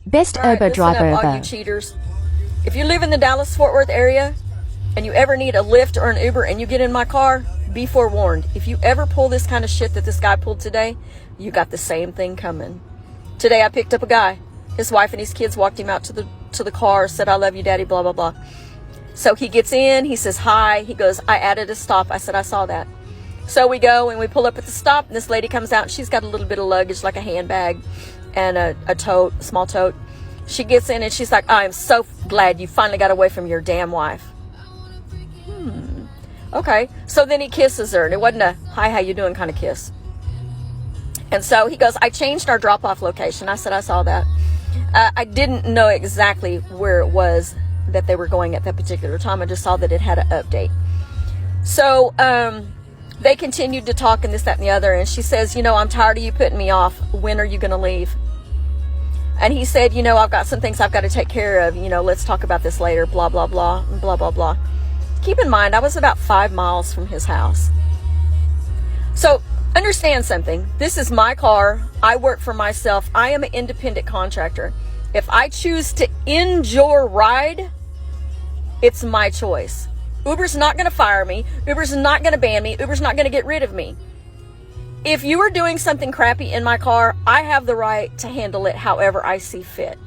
Best All right, Uber listen driver up, all you ever. cheaters. If you live in the Dallas-Fort Worth area and you ever need a Lyft or an Uber and you get in my car, be forewarned. If you ever pull this kind of shit that this guy pulled today, you got the same thing coming. Today I picked up a guy. His wife and his kids walked him out to the car, said, "I love you, Daddy," blah, blah, blah. So he gets in, he says hi. He goes, "I added a stop." I said, "I saw that." So we go and we pull up at the stop, and this lady comes out, and she's got a little bit of luggage, like a handbag and a tote, a small tote. She gets in and she's like, "I am so glad you finally got away from your damn wife." Okay. So then he kisses her, and it wasn't a "hi, how you doing" kind of kiss. And so he goes, "I changed our drop-off location." I said, "I saw that." I didn't know exactly where it was that they were going at that particular time. I just saw that it had an update. So they continued to talk and this, that, and the other. And she says, "I'm tired of you putting me off. When are you going to leave?" And he said, "I've got some things I've got to take care of. Let's talk about this later, blah, blah, blah, and blah, blah, blah." Keep in mind, I was about 5 miles from his house. So understand something. This is my car. I work for myself. I am an independent contractor. If I choose to end your ride, it's my choice. Uber's not going to fire me. Uber's not going to ban me. Uber's not going to get rid of me. If you are doing something crappy in my car, I have the right to handle it however I see fit.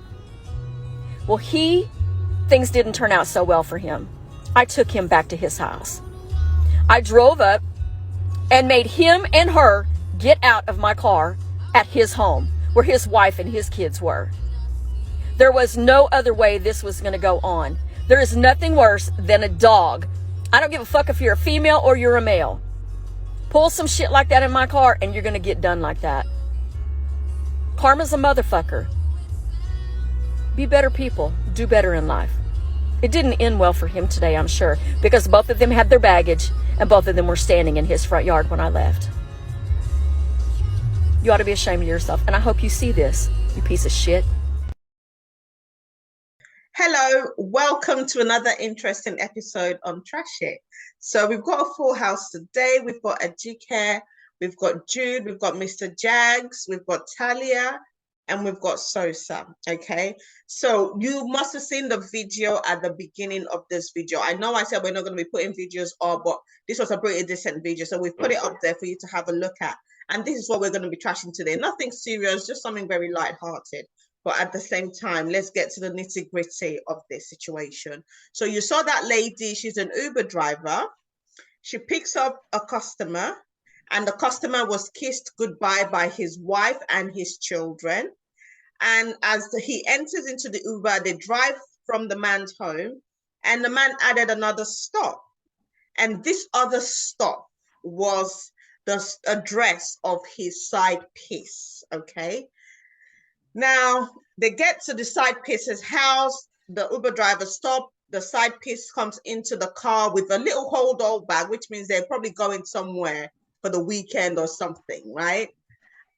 Well, things didn't turn out so well for him. I took him back to his house. I drove up and made him and her get out of my car at his home where his wife and his kids were. There was no other way this was going to go on. There is nothing worse than a dog. I don't give a fuck if you're a female or you're a male. Pull some shit like that in my car and you're going to get done like that. Karma's a motherfucker. Be better people. Do better in life. It didn't end well for him today, I'm sure, because both of them had their baggage and both of them were standing in his front yard when I left. You ought to be ashamed of yourself, and I hope you see this, you piece of shit. Hello, welcome to another interesting episode on Trash It. So we've got a full house today. We've got Ajike, we've got Jude, we've got Mr. Jags, we've got Talia, and we've got Sosa. Okay, so you must have seen the video at the beginning of this video. I know I said we're not going to be putting videos up, but this was a pretty decent video, so we've put it up there for you to have a look at. And this is what we're going to be trashing today. Nothing serious, just something very light-hearted. But at the same time, let's get to the nitty-gritty of this situation. So you saw that lady, she's an Uber driver. She picks up a customer, and the customer was kissed goodbye by his wife and his children. And as he enters into the Uber, they drive from the man's home, and the man added another stop. And this other stop was the address of his side piece, okay? Now, they get to the side piece's house. The Uber driver stops. The side piece comes into the car with a little hold-all bag, which means they're probably going somewhere for the weekend or something, right?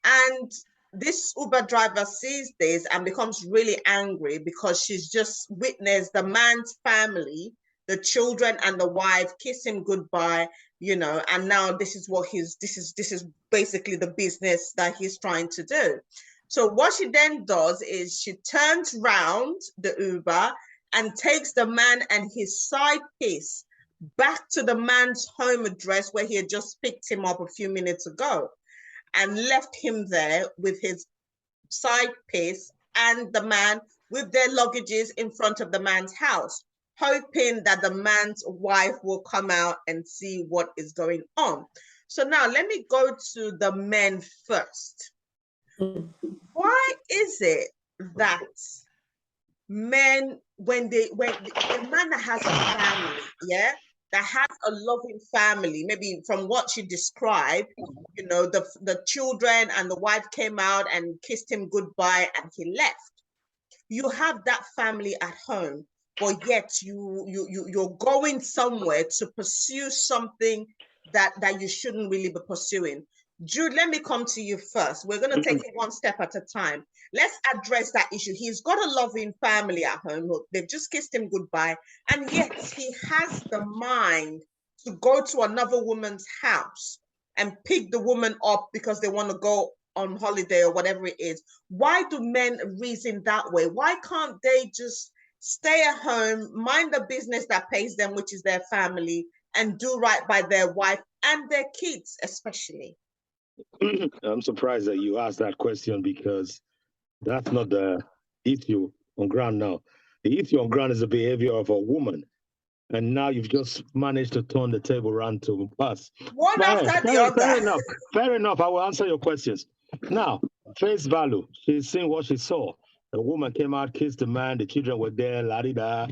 And this Uber driver sees this and becomes really angry because she's just witnessed the man's family, the children and the wife kiss him goodbye, and now this is basically the business that he's trying to do. So what she then does is she turns round the Uber and takes the man and his side piece back to the man's home address where he had just picked him up a few minutes ago, and left him there with his side piece and the man with their luggages in front of the man's house, hoping that the man's wife will come out and see what is going on. So now let me go to the men first. Why is it that men, when a man that has a family, that has a loving family, maybe from what you described, the children and the wife came out and kissed him goodbye and he left. You have that family at home, but yet you're going somewhere to pursue something that you shouldn't really be pursuing. Jude, let me come to you first. We're going to take it one step at a time. Let's address that issue. He's got a loving family at home. They've just kissed him goodbye, and yet he has the mind to go to another woman's house and pick the woman up because they want to go on holiday or whatever it is. Why do men reason that way? Why can't they just stay at home, mind the business that pays them, which is their family, and do right by their wife and their kids, especially? I'm surprised that you asked that question because that's not the issue on ground now. The issue on ground is the behavior of a woman. And now you've just managed to turn the table around to us. One after the other. Fair enough. Fair enough. I will answer your questions. Now, face value. She's seen what she saw. The woman came out, kissed the man, the children were there, la-di-da.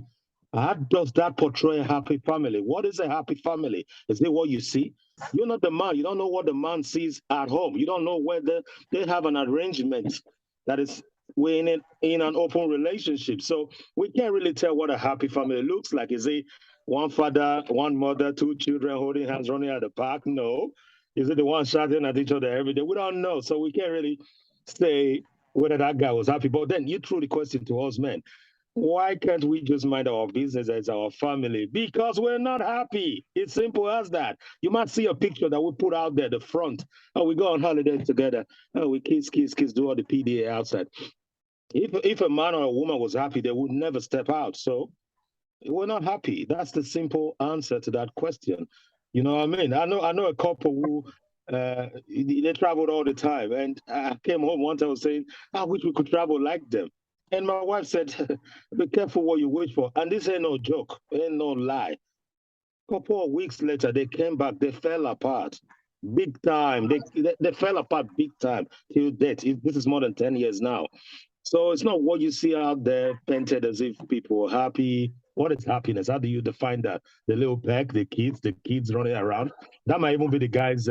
How does that portray a happy family? What is a happy family? Is it what you see? You're not the man. You don't know what the man sees at home. You don't know whether they have an arrangement that is we're in an open relationship. So we can't really tell what a happy family looks like. Is it one father, one mother, two children holding hands running at the park? No. Is it the one shouting at each other every day? We don't know. So we can't really say whether that guy was happy. But then you threw the question to us men. Why can't we just mind our business as our family? Because we're not happy. It's simple as that. You might see a picture that we put out there, the front. Oh, we go on holiday together. Oh, we kiss, do all the PDA outside. If a man or a woman was happy, they would never step out. So we're not happy. That's the simple answer to that question. You know what I mean? I know a couple who they traveled all the time, and I came home once. I was saying, I wish we could travel like them. And my wife said, be careful what you wish for. And this ain't no joke, ain't no lie. A couple of weeks later, they came back, they fell apart big time. They fell apart big time till death. This is more than 10 years now. So it's not what you see out there painted as if people are happy. What is happiness? How do you define that? The little peck, the kids running around. That might even be the guy's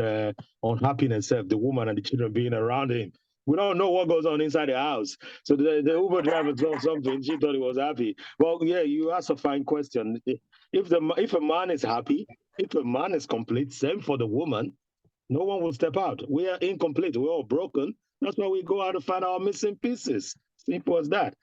unhappiness, the woman and the children being around him. We don't know what goes on inside the house. So the Uber driver saw something. She thought he was happy. Well, yeah, you asked a fine question. If a man is happy, if a man is complete, same for the woman, no one will step out. We are incomplete. We're all broken. That's why we go out to find our missing pieces. Simple as that.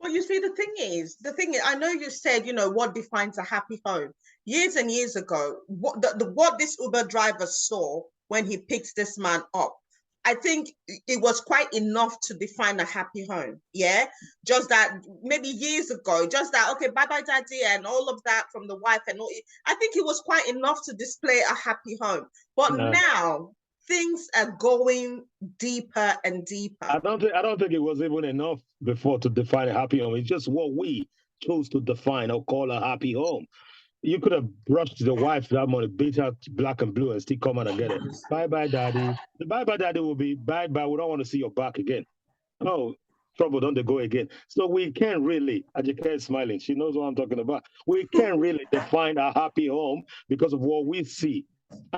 Well, you see, the thing is, I know you said, what defines a happy home? Years and years ago, what this Uber driver saw when he picked this man up, I think it was quite enough to define a happy home. Yeah. Just that maybe years ago, just that, okay, bye-bye daddy and all of that from the wife and all. I think it was quite enough to display a happy home. But now things are going deeper and deeper. I don't think it was even enough before to define a happy home. It's just what we chose to define or call a happy home. You could have brushed the wife that money, beat her black and blue, and still come out and get it. Bye-bye, daddy. The bye-bye, daddy will be bye-bye. We don't want to see your back again. Oh, trouble, don't they go again? So we can't really, Ajike is smiling. She knows what I'm talking about. We can't really define a happy home because of what we see.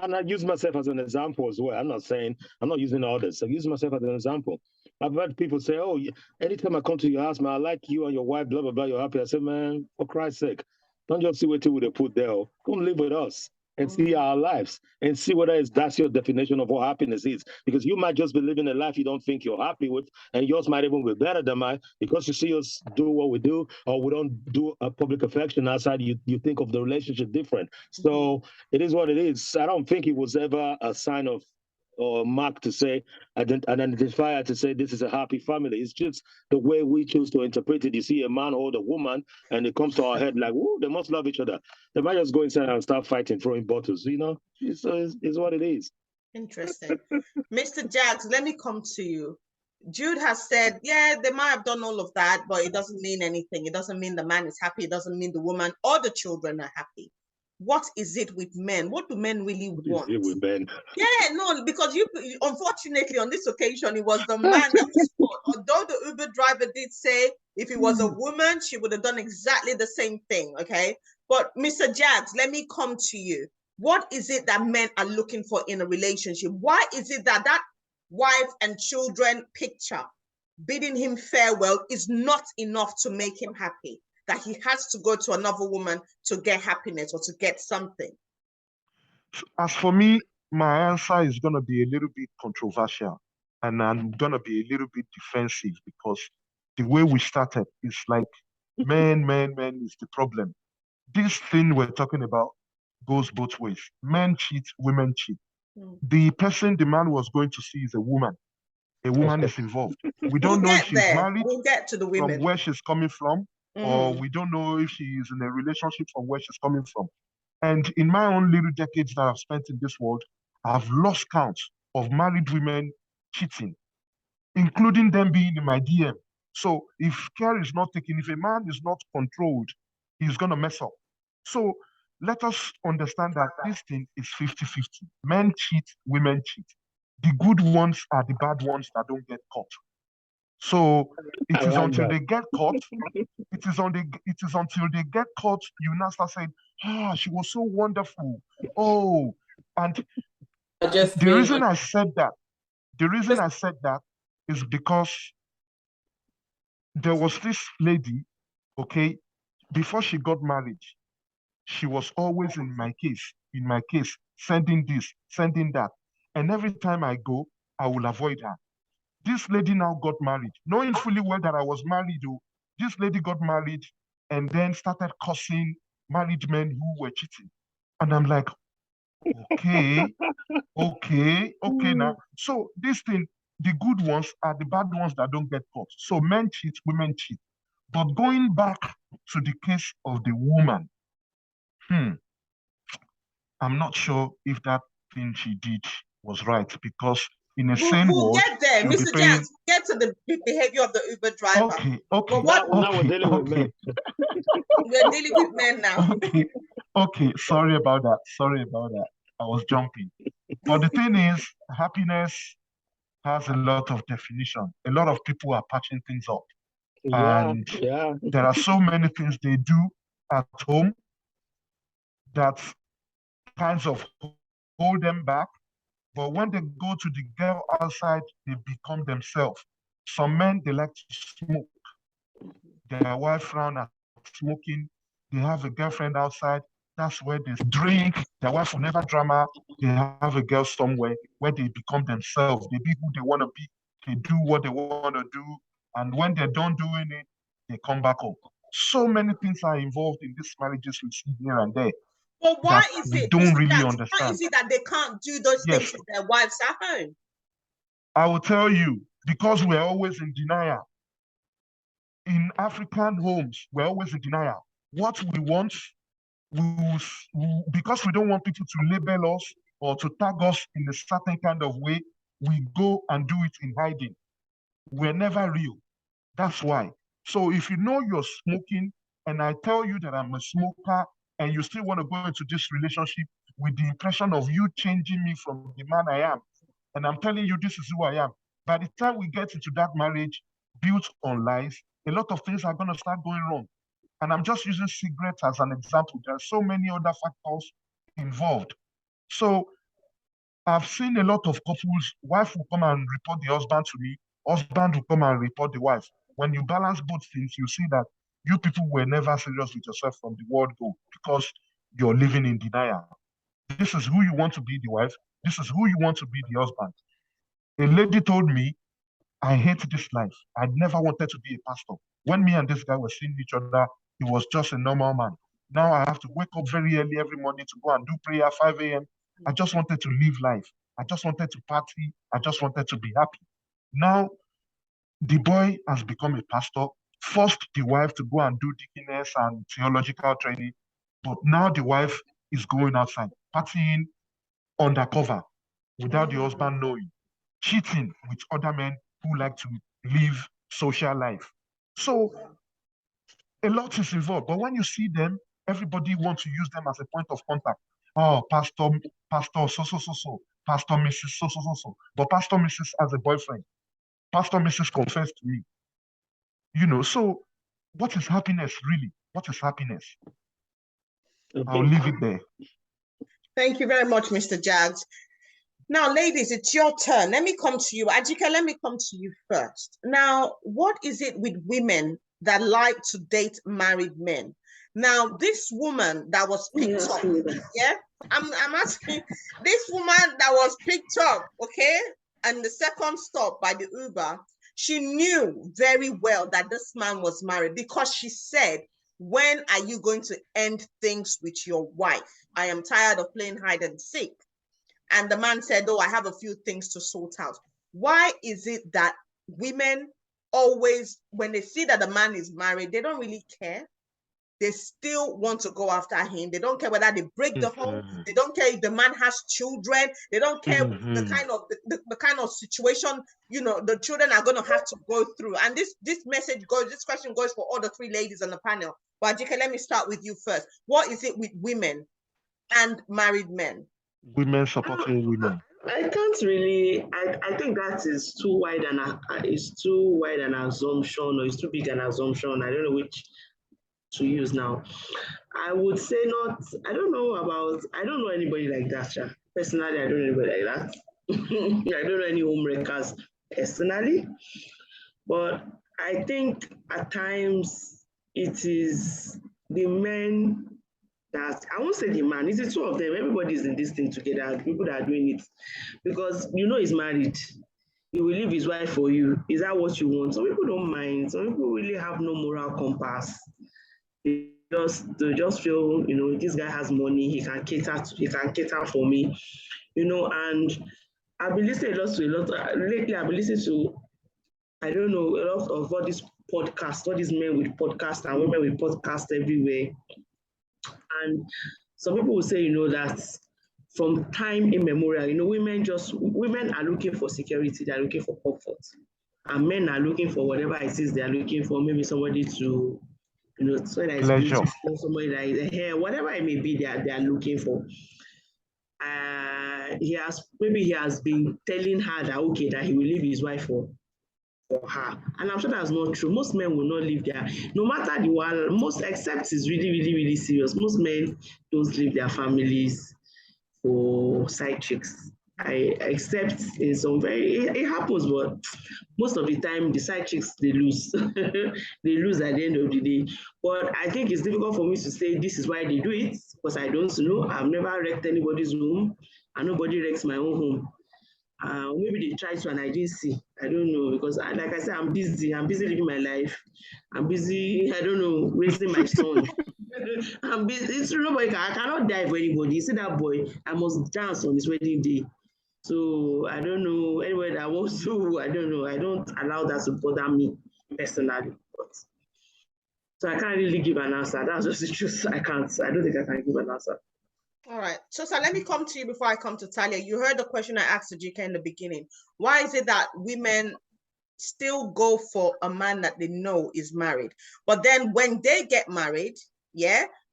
And I use myself as an example as well. I'm not using others. I use myself as an example. I've heard people say, oh, anytime I come to your house, man, I like you and your wife, blah, blah, blah, you're happy. I say, man, for Christ's sake, don't just see what they put there. Come live with us and see our lives and see whether that's your definition of what happiness is. Because you might just be living a life you don't think you're happy with, and yours might even be better than mine because you see us do what we do, or we don't do a public affection outside. You think of the relationship different. So it is what it is. I don't think it was ever a sign of or mark to say, an identifier to say this is a happy family. It's just the way we choose to interpret it. You see a man hold a woman and it comes to our head like, whoa, they must love each other. They might just go inside and start fighting, throwing bottles, it's what it is. Interesting. Mr. Jags, let me come to you. Jude has said, yeah, they might have done all of that, but it doesn't mean anything. It doesn't mean the man is happy. It doesn't mean the woman or the children are happy. What is it with men? What do men really want? What is it with men? Yeah, no, because unfortunately on this occasion, it was the man that was caught. Although the Uber driver did say if it was a woman, she would have done exactly the same thing, okay? But Mr. Jags, let me come to you. What is it that men are looking for in a relationship? Why is it that wife and children picture, bidding him farewell, is not enough to make him happy? That he has to go to another woman to get happiness or to get something? As for me, my answer is going to be a little bit controversial, and I'm going to be a little bit defensive because the way we started is like men is the problem. This thing we're talking about goes both ways. Men cheat, women cheat. the person the man was going to see is a woman. A woman is involved. We don't know if she's married. We'll get to the women. From where she's coming from, or we don't know if she is in a relationship from where she's coming from. And in my own little decades that I've spent in this world, I've lost count of married women cheating, including them being in my DM. So if care is not taken, if a man is not controlled, he's going to mess up. So let us understand that this thing is 50-50. Men cheat, women cheat. The good ones are the bad ones that don't get caught. So it is until they get caught, it is until they get caught, you now start saying, she was so wonderful. Oh, and the reason I said that is because there was this lady, okay, before she got married, she was always in my case, sending this, sending that. And every time I go, I will avoid her. This lady now got married, knowing fully well that I was married. This lady got married and then started cursing married men who were cheating. And I'm like, okay now. So this thing, the good ones are the bad ones that don't get caught. So men cheat, women cheat. But going back to the case of the woman, I'm not sure if that thing she did was right, because in a sane we'll world, get there, Mr. James. Get to the behavior of the Uber driver. Okay. Now we're dealing with men. We're dealing with men now. Okay. Sorry about that. I was jumping. But the thing is, happiness has a lot of definition. A lot of people are patching things up. And there are so many things they do at home that kinds of hold them back. But when they go to the girl outside, they become themselves. Some men, they like to smoke. Their wife frown at smoking. They have a girlfriend outside. That's where they drink. Their wife will never drama. They have a girl somewhere where they become themselves. They be who they want to be. They do what they want to do. And when they're done doing it, they come back home. So many things are involved in these marriages we see here and there. But why is it? Don't really understand. Why is it that they can't do those things with their wives at home? I will tell you, because we're always in denial. In African homes, we're always in denial. What we want, because we don't want people to label us or to tag us in a certain kind of way, we go and do it in hiding. We're never real. That's why. So if you know you're smoking, and I tell you that I'm a smoker, and you still want to go into this relationship with the impression of you changing me from the man I am, and I'm telling you this is who I am, by the time we get into that marriage built on lies, a lot of things are going to start going wrong. And I'm just using cigarettes as an example. There are so many other factors involved. So I've seen a lot of couples, wife will come and report the husband to me, husband will come and report the wife. When you balance both things, you see that you people were never serious with yourself from the word go, because you're living in denial. This is who you want to be, the wife. This is who you want to be, the husband. A lady told me, I hate this life. I never wanted to be a pastor. When me and this guy were seeing each other, he was just a normal man. Now I have to wake up very early every morning to go and do prayer 5 a.m. I just wanted to live life. I just wanted to party. I just wanted to be happy. Now, the boy has become a pastor, forced the wife to go and do deaconess and theological training. But now the wife is going outside, partying undercover without the husband knowing, cheating with other men who like to live social life. So a lot is involved. But when you see them, everybody wants to use them as a point of contact. Oh, Pastor, so, Pastor, Mrs. So. But Pastor, Mrs. has a boyfriend. Pastor, Mrs. confessed to me. So what is happiness really? What is happiness? I'll leave it there. Thank you very much, Mr. Jags. Now, ladies, it's your turn. Let me come to you. Ajike, let me come to you first. Now, what is it with women that like to date married men? Now, this woman that was picked up, I'm asking, this woman that was picked up, okay, and the second stop by the Uber, she knew very well that this man was married, because she said, when are you going to end things with your wife? I am tired of playing hide and seek. and the man said, oh, I have a few things to sort out. Why is it that women always, when they see that the man is married, they don't really care? They still want to go after him. They don't care whether they break the home. They don't care if the man has children. They don't care the kind of situation, you know, the children are going to have to go through. And this question goes for all the three ladies on the panel. But Ajike, let me start with you first. What is it with women and married men? Women supporting women. I can't really. I think that is too wide an assumption, or it's too big an assumption. I don't know which to use now. I would say not. I don't know anybody like that. Yeah. Personally, I don't know anybody like that. I don't know any homewreckers personally, but I think at times it is the men that, I won't say the man, it's the two of them. Everybody's in this thing together, people that are doing it. Because you know he's married. He will leave his wife for you. Is that what you want? Some people don't mind. Some people really have no moral compass. They just feel, you know, this guy has money, he can cater for me, you know. And I've been listening lately. I've been listening to, I don't know, a lot of all these podcasts, all these men with podcasts and women with podcasts everywhere. And some people will say, you know, that from time immemorial, you know, women are looking for security, they're looking for comfort. And men are looking for whatever it is they're looking for, maybe somebody to, you know, somebody that is beautiful, somebody that is hair, whatever it may be, they are looking for. He has been telling her that, okay, that he will leave his wife for her. And I'm sure that's not true. Most men will not leave there. No matter the one, except it's really, really, really serious. Most men don't leave their families for side chicks. Except in some it happens, but most of the time the side chicks, they lose. They lose at the end of the day. But I think it's difficult for me to say this is why they do it, because I don't know. I've never wrecked anybody's home, and nobody wrecks my own home. Maybe they tried to and I didn't see. I don't know, because like I said, I'm busy living my life. I'm busy, I don't know, raising my son. I'm busy. It's true, nobody I cannot die for anybody. You see that boy, I must dance on his wedding day. So I don't know, anyway that wants to, I don't know. I don't allow that to bother me personally. So I can't really give an answer. That's just the truth. I don't think I can give an answer. All right. So let me come to you before I come to Talia. You heard the question I asked Ajike in the beginning. Why is it that women still go for a man that they know is married, but then when they get married,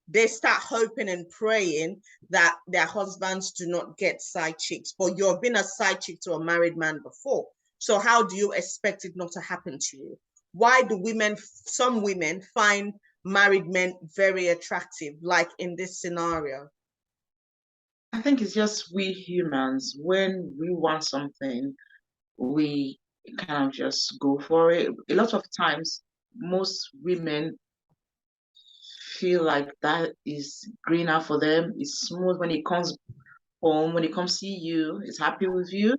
they start hoping and praying that their husbands do not get side chicks? But you've been a side chick to a married man before. So how do you expect it not to happen to you? Why do some women find married men very attractive, like in this scenario? I think it's just we humans, when we want something, we kind of just go for it. A lot of times, most women feel like that is greener for them. It's smooth when it comes home, when it comes see you, it's happy with you.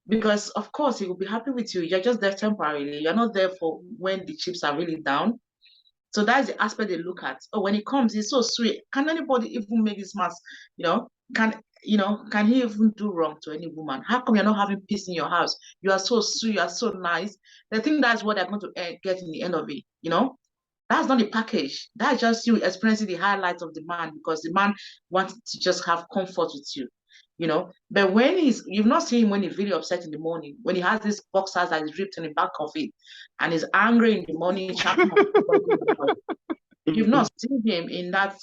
Because of course he will be happy with you. You're just there temporarily. You're not there for when the chips are really down. So that's the aspect they look at. Oh, when it comes, it's so sweet. Can anybody even make this mask? Can he even do wrong to any woman? How come you're not having peace in your house? You are so sweet, you are so nice. They think that's what they're going to get in the end of it. That's not the package. That's just you experiencing the highlights of the man, because the man wants to just have comfort with you. But when you've not seen him when he's really upset in the morning, when he has this boxers that is ripped in the back of it and is angry in the morning. You've not seen him in that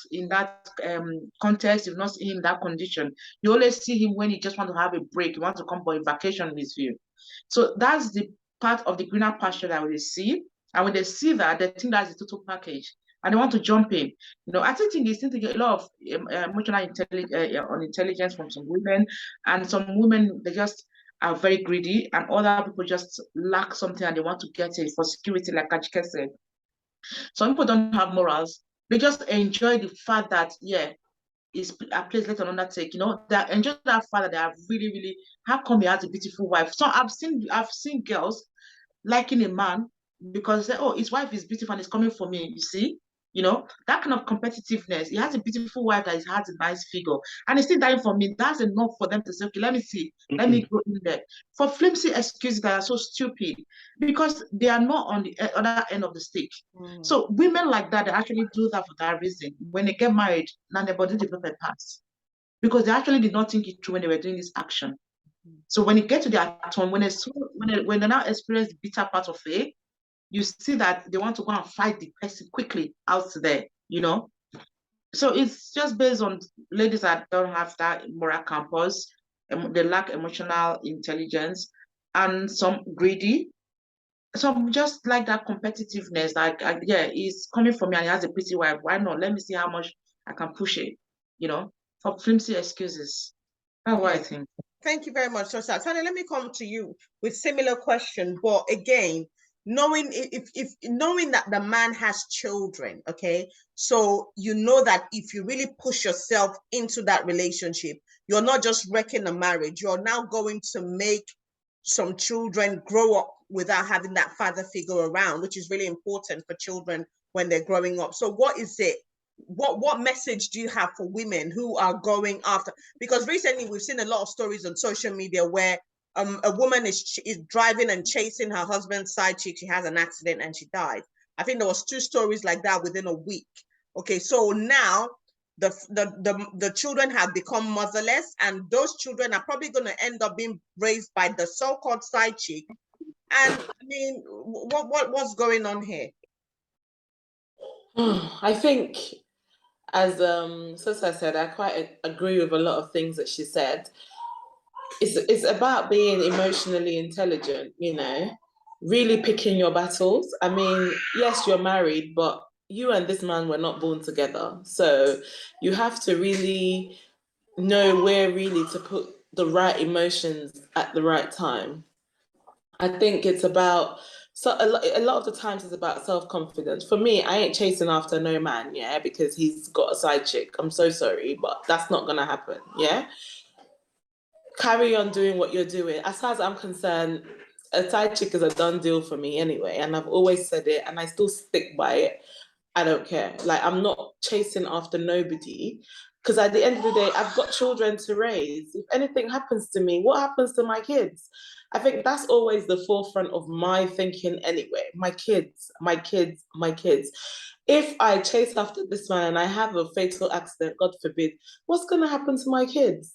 context. You've not seen him in that condition. You always see him when he just wants to have a break. He wants to come for a vacation with you. So that's the part of the greener pasture that they see. And when they see that, they think that's the total package. And they want to jump in. I think they seem to get a lot of emotional intelligence from some women. And some women, they just are very greedy. And other people just lack something and they want to get it for security, like Ajike said. Some people don't have morals. They just enjoy the fact that, it's a place let an undertake. They enjoy that fact that they are really, really, how come he has a beautiful wife? So I've seen girls liking a man because they say, oh, his wife is beautiful and it's coming for me, you see? You know, that kind of competitiveness. He has a beautiful wife that has a nice figure, and he's still dying for me. That's enough for them to say, okay, let me see, let me go in there. For flimsy excuses that are so stupid, because they are not on the other end of the stick. So women like that, they actually do that for that reason. When they get married, now their body develop pass, because they actually did not think it through when they were doing this action. So when it gets to their turn, when they now experience the bitter part of it, you see that they want to go and fight the person quickly out there, you know. So it's just based on ladies that don't have that moral compass, they lack emotional intelligence, and some greedy, some just like that competitiveness. Like, yeah, he's coming for me and he has a pretty wife. Why not? Let me see how much I can push it, you know, for flimsy excuses. That's what I think. Thank you very much. So, Tanya, let me come to you with similar question, but again, knowing if knowing that the man has children, okay, so you know that if you really push yourself into that relationship, you're not just wrecking a marriage, you're now going to make some children grow up without having that father figure around, which is really important for children when they're growing up. So what is it? What message do you have for women who are going after? Because recently we've seen a lot of stories on social media where a woman is driving and chasing her husband's side chick. She has an accident and she died. I think there was 2 stories like that within a week. Okay, so now the children have become motherless, and those children are probably going to end up being raised by the so-called side chick. And I mean, what's going on here? I think, as Sosa said, I quite agree with a lot of things that she said. It's about being emotionally intelligent, you know, really picking your battles. I mean, yes, you're married, but you and this man were not born together. So you have to really know where really to put the right emotions at the right time. I think it's about, so a lot of the times it's about self-confidence. For me, I ain't chasing after no man, yeah, because he's got a side chick. I'm so sorry, but that's not gonna happen, yeah? Carry on doing what you're doing. As far as I'm concerned, a side chick is a done deal for me anyway, and I've always said it, and I still stick by it. I don't care. Like, I'm not chasing after nobody, because at the end of the day, I've got children to raise. If anything happens to me, what happens to my kids? I think that's always the forefront of my thinking anyway. My kids, my kids, my kids. If I chase after this man and I have a fatal accident, God forbid, what's going to happen to my kids?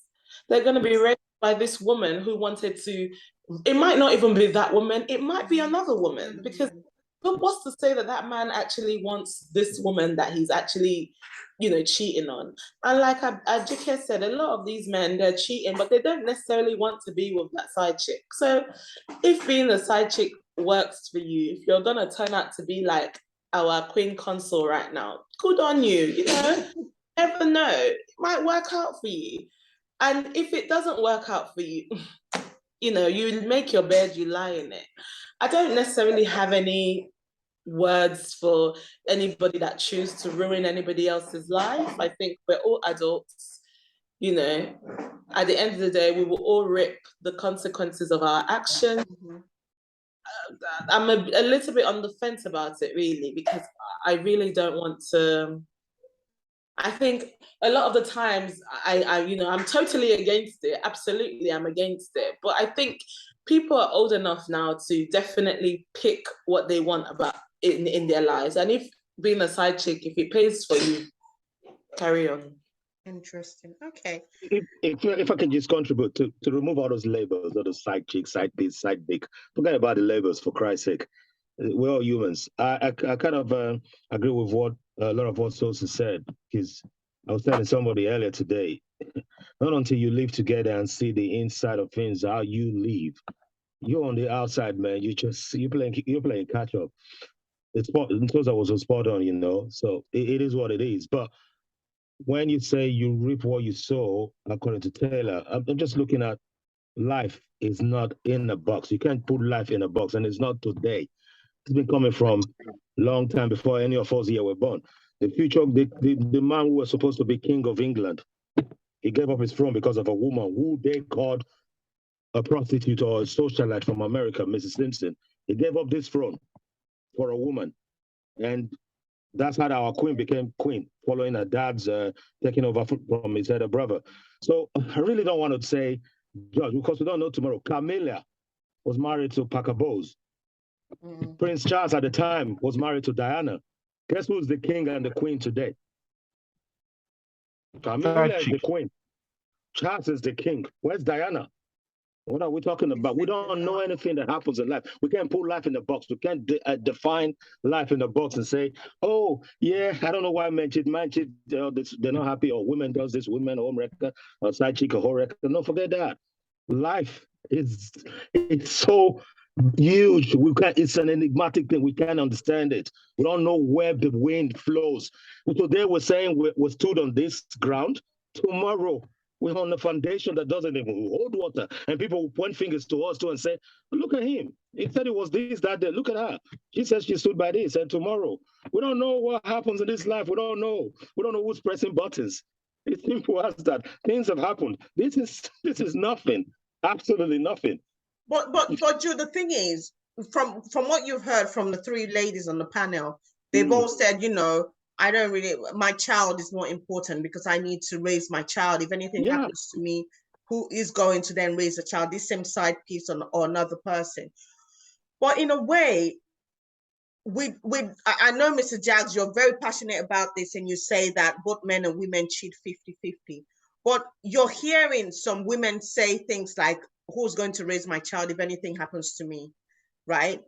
They're going to be raised by this woman who wanted to, it might not even be that woman, it might be another woman, because what's to say that that man actually wants this woman that he's actually, you know, cheating on? And like Ajike said, a lot of these men, they're cheating, but they don't necessarily want to be with that side chick. So if being a side chick works for you, if you're gonna turn out to be like our queen consort right now, good on you, you know? Never know, it might work out for you. And if it doesn't work out for you, you know, you make your bed, you lie in it. I don't necessarily have any words for anybody that choose to ruin anybody else's life. I think we're all adults, you know. At the end of the day, we will all reap the consequences of our actions. I'm a little bit on the fence about it, really, because I really don't want to. I think a lot of the times you know, I'm totally against it. Absolutely, I'm against it. But I think people are old enough now to definitely pick what they want about in their lives. And if being a side chick, if it pays for you, carry on. Interesting. Okay. If I can just contribute to remove all those labels, all those side chick, side this, side dick. Forget about the labels, for Christ's sake. We're all humans. I kind of agree with what a lot of what Sosa said, because I was telling somebody earlier today, not until you live together and see the inside of things, how you live. You're on the outside, man. You're playing catch up. Sosa was spot on, you know. So it is what it is. But when you say you reap what you sow, according to Taylor, I'm just looking at life is not in a box. You can't put life in a box, and it's not today. It's been coming from a long time before any of us here were born. The future, the man who was supposed to be king of England, he gave up his throne because of a woman who they called a prostitute or a socialite from America, Mrs. Simpson. He gave up this throne for a woman. And That's how our queen became queen, following her dad's taking over from his other brother. So I really don't want to say judge because we don't know tomorrow. Camilla was married to Parker Bowles. Prince Charles at the time was married to Diana. Guess who's the king and the queen today? Camilla is the queen. Charles is the king. Where's Diana? What are we talking about? We don't know anything that happens in life. We can't put life in the box. We can't define life in the box and say, oh, yeah, I don't know why men cheat. Men cheat, they're not happy, or women does this, women home wrecker, or side chick, or home wrecker. No, forget that. Life is it's so huge. It's an enigmatic thing. We can't understand it. We don't know where the wind flows. Today we're saying we stood on this ground. Tomorrow we're on a foundation that doesn't even hold water. And people will point fingers to us too and say, look at him. He said it was this, that, day. Look at her. She said she stood by this. And tomorrow, we don't know what happens in this life. We don't know. We don't know who's pressing buttons. It's simple as that. Things have happened. This is nothing. Absolutely nothing. But Jude, the thing is, from what you've heard from the three ladies on the panel, they've all said, you know, I don't really, my child is more important because I need to raise my child. If anything happens to me, who is going to then raise a child? This same side piece or another person. But in a way, I know, Mr. Jaggs, you're very passionate about this and you say that both men and women cheat 50-50. But you're hearing some women say things like, who's going to raise my child if anything happens to me, right?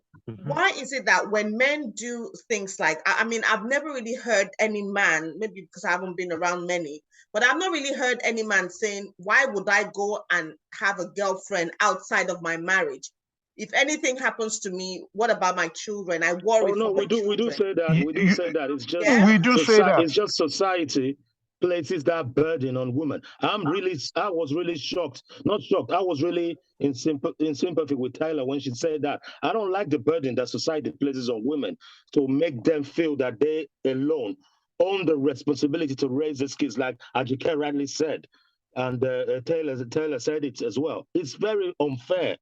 Why is it that when men do things like, I mean, I've never really heard any man, maybe because I haven't been around many, but I've not really heard any man saying, why would I go and have a girlfriend outside of my marriage? If anything happens to me, what about my children? I worry. Oh no, we do say that. We do say that. It's just we do say that. It's just society places that burden on women. I was really shocked. Not shocked. I was really in sympathy with Tyler when she said that. I don't like the burden that society places on women to make them feel that they alone own the responsibility to raise these kids, like Ajike rightly said, and Taylor said it as well. It's very unfair.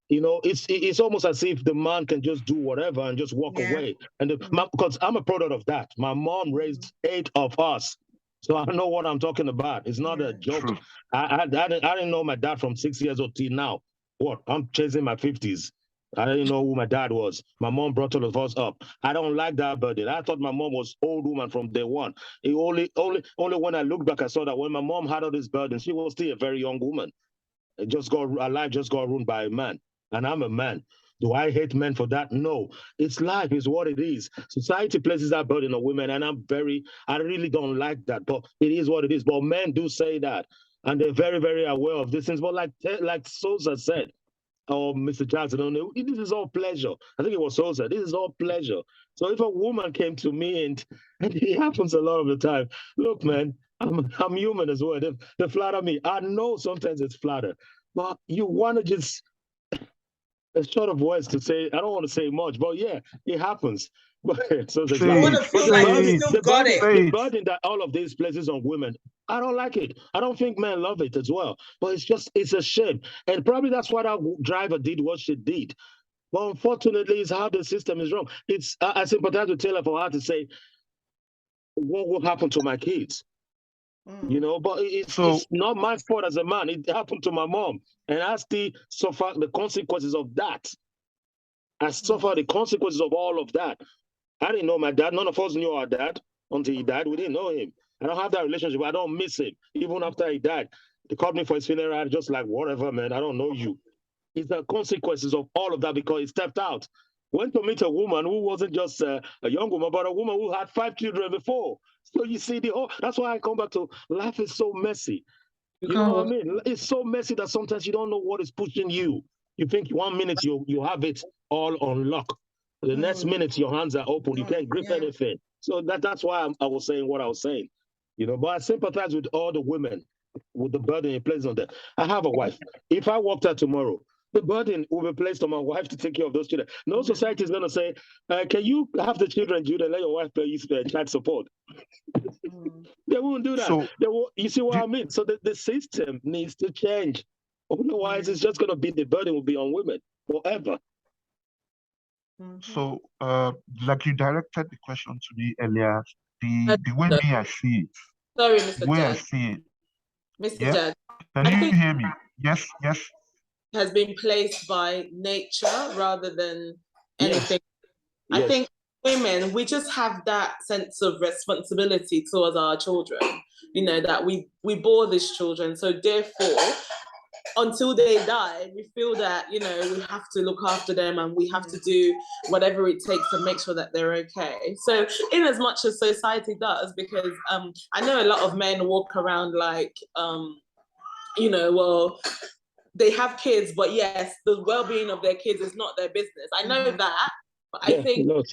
You know, it's almost as if the man can just do whatever and just walk away. And because I'm a product of that. My mom raised 8 of us. So I know what I'm talking about. It's not a joke. I didn't know my dad from 6 years old till now. What? I'm chasing my 50s. I didn't know who my dad was. My mom brought all of us up. I don't like that burden. I thought my mom was old woman from day one. It only when I look back, I saw that when my mom had all this burden, she was still a very young woman. Her life just got ruined by a man. And I'm a man. Do I hate men for that? No. It's life, is what it is. Society places that burden on women, and I really don't like that, but it is what it is. But men do say that, and they're very, very aware of these things. But like Sosa said, or Mr. Jackson, this is all pleasure. I think it was Sosa. This is all pleasure. So if a woman came to me, and it happens a lot of the time, look, man, I'm human as well. They flatter me. I know sometimes it's flatter, but you want to just... a short of words to say. I don't want to say much, but yeah, it happens. So the burden that all of these places on women, I don't like it. I don't think men love it as well. But it's a shame. And probably that's why that driver did what she did. But unfortunately, it's how the system is wrong. I sympathize with Taylor for her to say, what will happen to my kids? You know, but it's not my fault as a man. It happened to my mom, and I still suffer the consequences of that. I suffer the consequences of all of that. I didn't know my dad. None of us knew our dad until he died. We didn't know him. I don't have that relationship. I don't miss him. Even after he died, they called me for his funeral. I just like, whatever, man. I don't know you. It's the consequences of all of that because he stepped out. Went to meet a woman who wasn't just a young woman, but a woman who had 5 children before. So you see, that's why I come back to life is so messy. You know what I mean? It's so messy that sometimes you don't know what is pushing you. You think 1 minute you have it all on lock. The next minute your hands are open. You can't grip anything. So that's why I was saying what I was saying. You know, but I sympathize with all the women with the burden it places on them. I have a wife. If I walked out tomorrow, the burden will be placed on my wife to take care of those children. No society is going to say, can you have the children, Jude, and let your wife pay you child support? They won't do that. You see what I mean? So the system needs to change. Otherwise, it's just going to be the burden will be on women forever. So, like you directed the question to me earlier, the way me I see it, Sorry, the Mr. way I Judge. see it. Mr. Yeah, Judge, can I you think hear me? Yes, yes. has been placed by nature rather than Yes. anything. I Yes. think women, we just have that sense of responsibility towards our children, you know, that we bore these children. So therefore, until they die, we feel that, you know, we have to look after them and we have to do whatever it takes to make sure that they're okay. So in as much as society does, because I know a lot of men walk around like, you know, well, they have kids, but yes, the well-being of their kids is not their business. I know that, but I Yeah, think lot.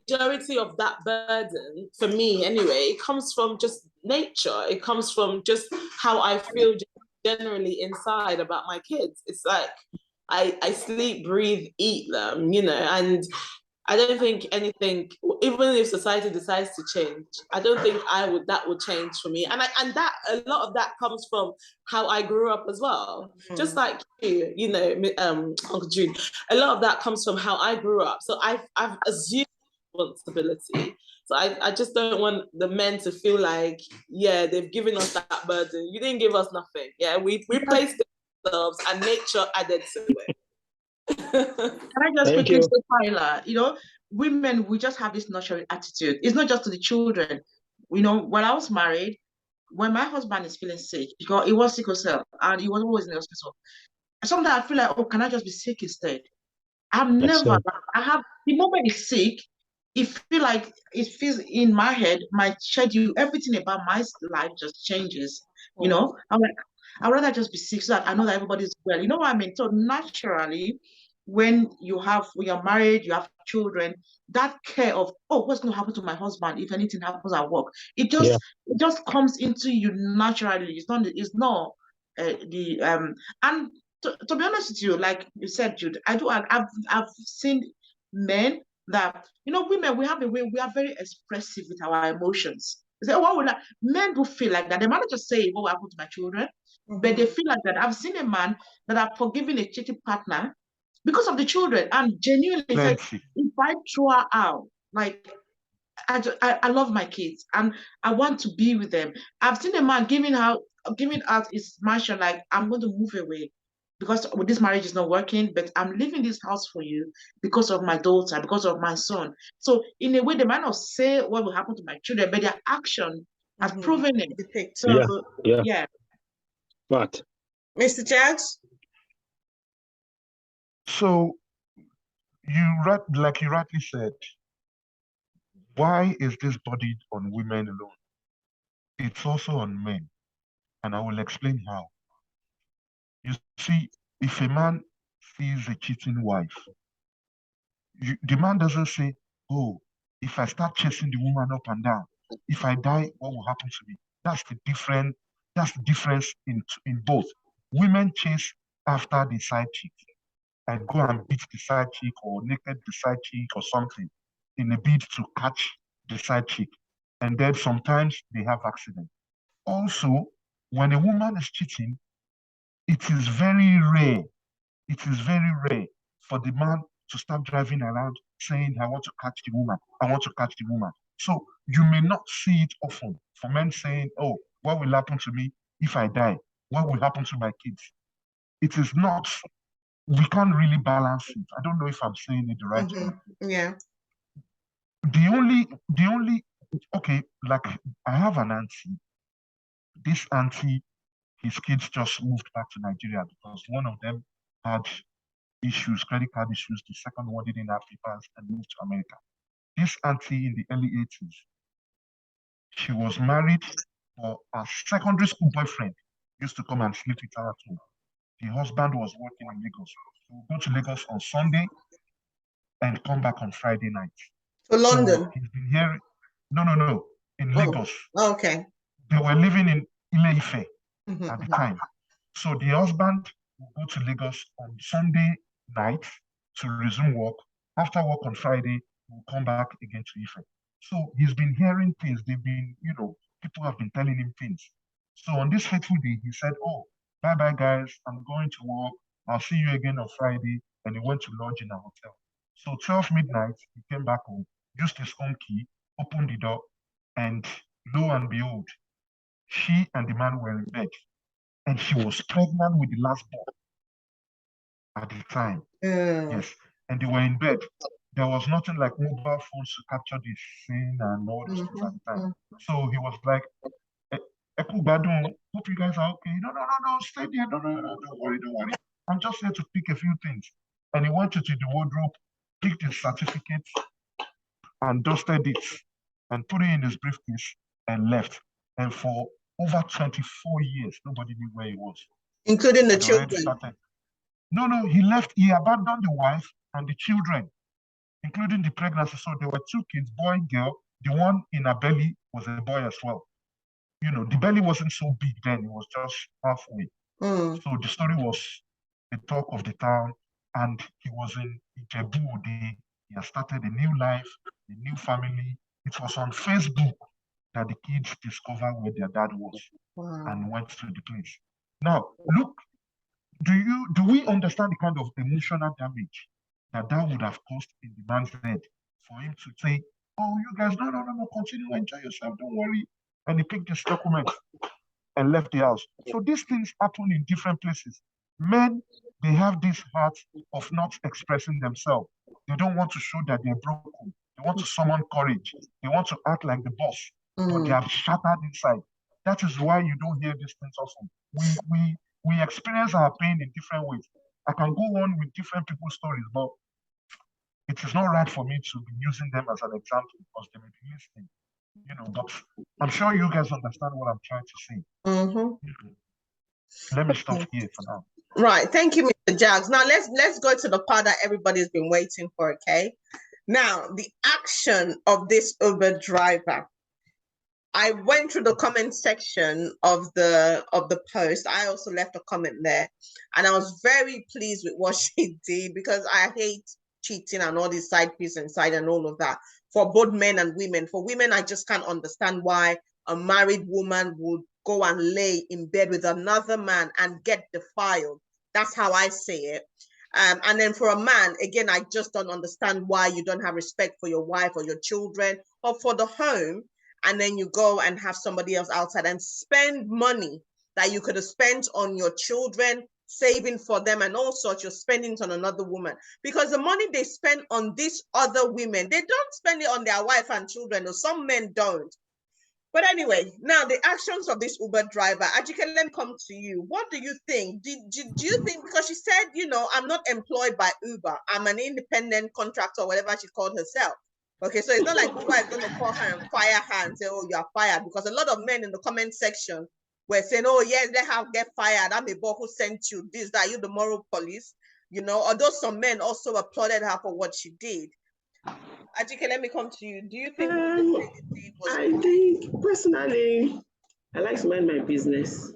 majority of that burden, for me anyway, it comes from just nature. It comes from just how I feel generally inside about my kids. It's like I sleep, breathe, eat them, you know, and I don't think anything, even if society decides to change, I don't think that would change for me. And that a lot of that comes from how I grew up as well. Just like you know, Uncle Jude, a lot of that comes from how I grew up. So I've assumed responsibility. So I just don't want the men to feel like, yeah, they've given us that burden. You didn't give us nothing. Yeah, we placed it ourselves and nature added to it. Can I just Thank quickly you. say, Tyler, you know, women, we just have this natural attitude. It's not just to the children. You know, when I was married, when my husband is feeling sick, because he was sickle cell and he was always in the hospital, sometimes I feel like, oh, can I just be sick instead? I've never, Excellent. I have, the moment he's sick, it feels in my head, my schedule, everything about my life just changes. You know, I'm like, I'd rather just be sick so that I know that everybody's well. You know what I mean? So naturally, when you're married, you have children, that care of, oh, what's going to happen to my husband if anything happens at work? Yeah. It just comes into you naturally. It's not the and to be honest with you, like you said, Jude, I've seen men that, you know, women, we have a way, we are very expressive with our emotions. They say, oh, what would I? Men do feel like that. They might not just say what will happen to my children, but they feel like that. I've seen a man that have forgiven a cheating partner because of the children, and genuinely said, Plenty. if I throw her out, like I love my kids and I want to be with them. I've seen a man giving out his mansion, like, I'm going to move away because this marriage is not working, but I'm leaving this house for you because of my daughter, because of my son. So in a way, they might not say what will happen to my children, but their action has proven it. Depict. So Yeah. Yeah. yeah. But Mr. Jags? So like you rightly said, why is this burden on women alone? It's also on men, and I will explain how. You see, if a man sees a cheating wife, the man doesn't say, oh, if I start chasing the woman up and down, if I die, what will happen to me? That's the difference in both. Women chase after the side chick and go and beat the side chick or naked the side chick or something in a bid to catch the side chick. And then sometimes they have accident. Also, when a woman is cheating, it is very rare. It is very rare for the man to start driving around saying, I want to catch the woman. I want to catch the woman. So you may not see it often for men saying, oh, what will happen to me if I die? What will happen to my kids? It is not, we can't really balance it. I don't know if I'm saying it the right way. Yeah. The only, okay, like I have an auntie. This auntie, his kids just moved back to Nigeria because one of them had issues, credit card issues. The second one didn't have papers and moved to America. This auntie in the early 80s, she was married, but her secondary school boyfriend used to come and sleep with her at home. The husband was working in Lagos. He would go to Lagos on Sunday and come back on Friday night. For So London? he's been here, no, in Lagos. Oh, okay. They were living in Ile-Ife at the time. So the husband will go to Lagos on Sunday night to resume work. After work on Friday, will come back again to Ife. So he's been hearing things. They've been, people have been telling him things. So on this fateful day, he said, oh, bye-bye, guys. I'm going to work. I'll see you again on Friday. And he went to lodge in a hotel. So 12 midnight, he came back home, used his own key, opened the door, and lo and behold, she and the man were in bed. And she was pregnant with the last born at the time. Yes. And they were in bed. There was nothing like mobile phones to capture the scene and all these things at the time. So he was like, Eku Badun, hope you guys are okay. No, stay there. No, don't worry. I'm just here to pick a few things. And he went into the wardrobe, picked his certificate, and dusted it, and put it in his briefcase, and left. And for over 24 years, nobody knew where he was. Including the Had already children. started. No, he left. He abandoned the wife and the children, including the pregnancy. So there were two kids, boy and girl. The one in her belly was a boy as well. You know, the belly wasn't so big then, it was just halfway. So the story was the talk of the town, and he was in Ijebu. He had started a new life, a new family. It was on Facebook that the kids discovered where their dad was and went to the place. Now, look, do we understand the kind of emotional damage that would have caused in the man's head for him to say, oh, you guys, no, continue, enjoy yourself, don't worry. And he picked this document and left the house. So these things happen in different places. Men, they have this heart of not expressing themselves. They don't want to show that they're broken. They want to summon courage. They want to act like the boss, but they are shattered inside. That is why you don't hear these things often. We experience our pain in different ways. I can go on with different people's stories, but it is not right for me to be using them as an example because they may be listening. You know, but I'm sure you guys understand what I'm trying to say. Let me stop here for now. Right. Thank you, Mr. Jags. Now let's go to the part that everybody's been waiting for. Okay. Now the action of this Uber driver. I went through the comment section of the post. I also left a comment there, and I was very pleased with what she did because I hate cheating and all these side pieces inside and all of that for both men and women. For women, I just can't understand why a married woman would go and lay in bed with another man and get defiled. That's how I say it. And then for a man, again, I just don't understand why you don't have respect for your wife or your children or for the home. And then you go and have somebody else outside and spend money that you could have spent on your children, saving for them and all sorts, you're spending it on another woman. Because the money they spend on these other women, they don't spend it on their wife and children, or some men don't. But anyway, now the actions of this Uber driver, Ajike, let me come to you. What do you think? Do you think, because she said, you know, I'm not employed by Uber, I'm an independent contractor, whatever she called herself. Okay, so it's not like Uber is going to call her and fire her and say, oh, you are fired. Because a lot of men in the comment section were saying, oh, yes, let her get fired. I'm a boy who sent you this, that, you the moral police. You know, although some men also applauded her for what she did. Ajike, let me come to you. Do you think I think personally, I like to mind my business.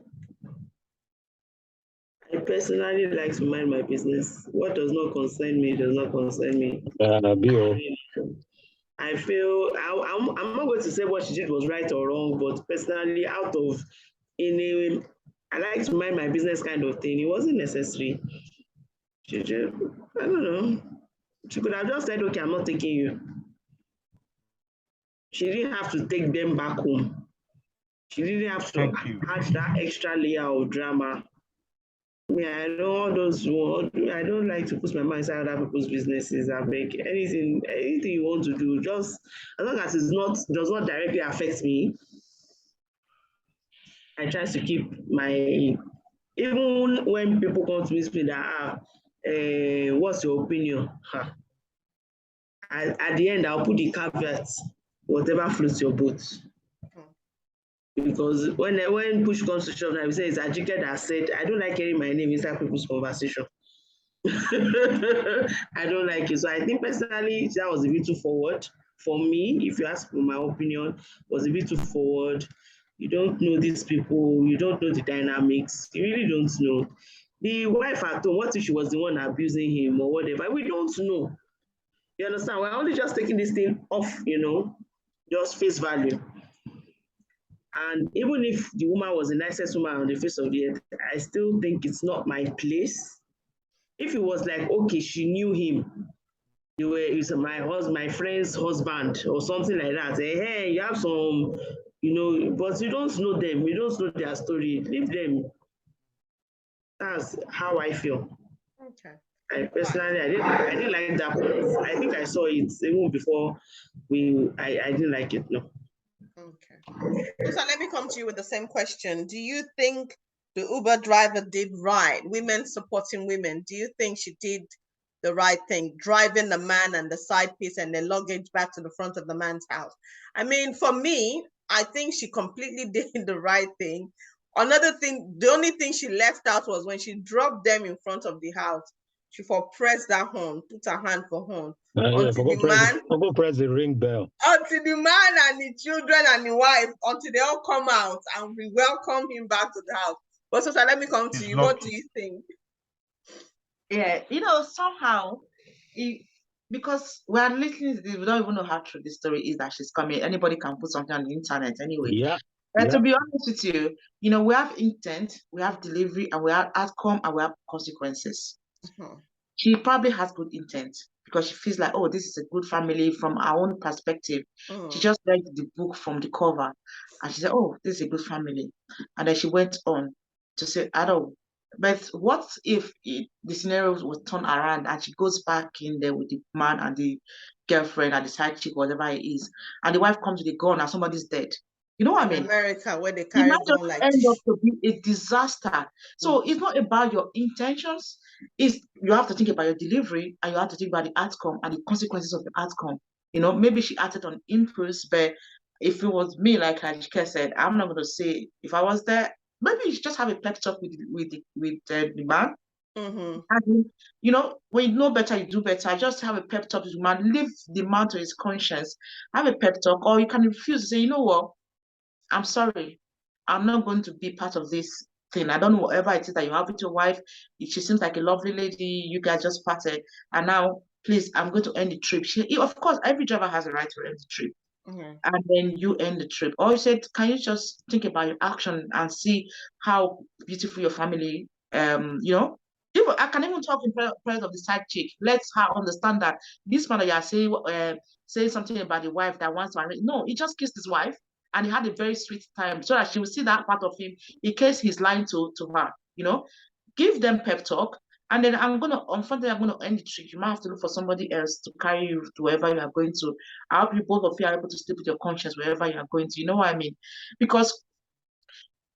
I personally like to mind my business. What does not concern me does not concern me. I feel I'm not going to say what she did was right or wrong, but personally, I like to mind my business kind of thing. It wasn't necessary. I don't know. She could have just said, okay, I'm not taking you. She didn't have to take them back home. She didn't have to add that extra layer of drama. I don't like to put my mind inside other people's businesses. I beg anything you want to do, just as long as does not directly affect me. I try to keep even when people come to me and say that what's your opinion? At the end, I'll put the caveat, whatever floats your boat. Because when push comes to shove, I will say it's Ajike that said, I don't like hearing my name inside people's conversation. I don't like it. So I think personally, that was a bit too forward. For me, if you ask for my opinion, was a bit too forward. You don't know these people, you don't know the dynamics, you really don't know. The wife at home, what if she was the one abusing him or whatever? We don't know. You understand? We're only just taking this thing off, just face value. And even if the woman was the nicest woman on the face of the earth, I still think it's not my place. If it was like, okay, she knew him, it's my friend's husband or something like that. Hey, you have some, but you don't know them, you don't know their story. Leave them. That's how I feel. Okay. I personally, I didn't like that part. I think I saw it even before I didn't like it. No. Okay. So let me come to you with the same question. Do you think the Uber driver did right? Women supporting women. Do you think she did the right thing, driving the man and the side piece and the luggage back to the front of the man's house? I mean, for me, I think she completely did the right thing. Another thing, the only thing she left out was when she dropped them in front of the house, she for pressed that horn, put her hand for horn until the man, press the ring bell. until the man and the children and the wife, until they all come out and we welcome him back to the house. But so let me come to you. lucky. What do you think? Yeah, somehow, because we are listening to this, we don't even know how true the story is that she's coming. Anybody can put something on the internet anyway. Yeah. But to be honest with you, we have intent, we have delivery, and we have outcome, and we have consequences. She probably has good intent because she feels like, oh, this is a good family from our own perspective. She just read the book from the cover and she said, oh, this is a good family. And then she went on to say, I don't. But what if the scenario was turned around and she goes back in there with the man and the girlfriend and the side chick, whatever it is, and the wife comes with a gun and somebody's dead? You know what I mean? America, where they It carry might just gun like end up to be a disaster. So it's not about your intentions. You have to think about your delivery and you have to think about the outcome and the consequences of the outcome. Maybe she acted on impulse, but if it was me, like Ajike said, I'm not going to say if I was there. Maybe you should just have a pep talk with the man. And, when you know better, you do better. Just have a pep talk with the man. Leave the man to his conscience. Have a pep talk, or you can refuse to say, you know what? I'm sorry, I'm not going to be part of this thing. I don't know whatever it is that you have with your wife. She seems like a lovely lady. You guys just parted. And now, please, I'm going to end the trip. Of course, every driver has a right to end the trip. And then you end the trip. Or you said, can you just think about your action and see how beautiful your family, Even, I can even talk in front of the side chick. Let her understand that this man that you are saying something about the wife that wants to arrange. No, he just kissed his wife and he had a very sweet time so that she will see that part of him in case he's lying to her. Give them pep talk. And then I'm going to end the trip. You might have to look for somebody else to carry you to wherever you are going to. I hope you both of you are able to sleep with your conscience wherever you are going to. You know what I mean? Because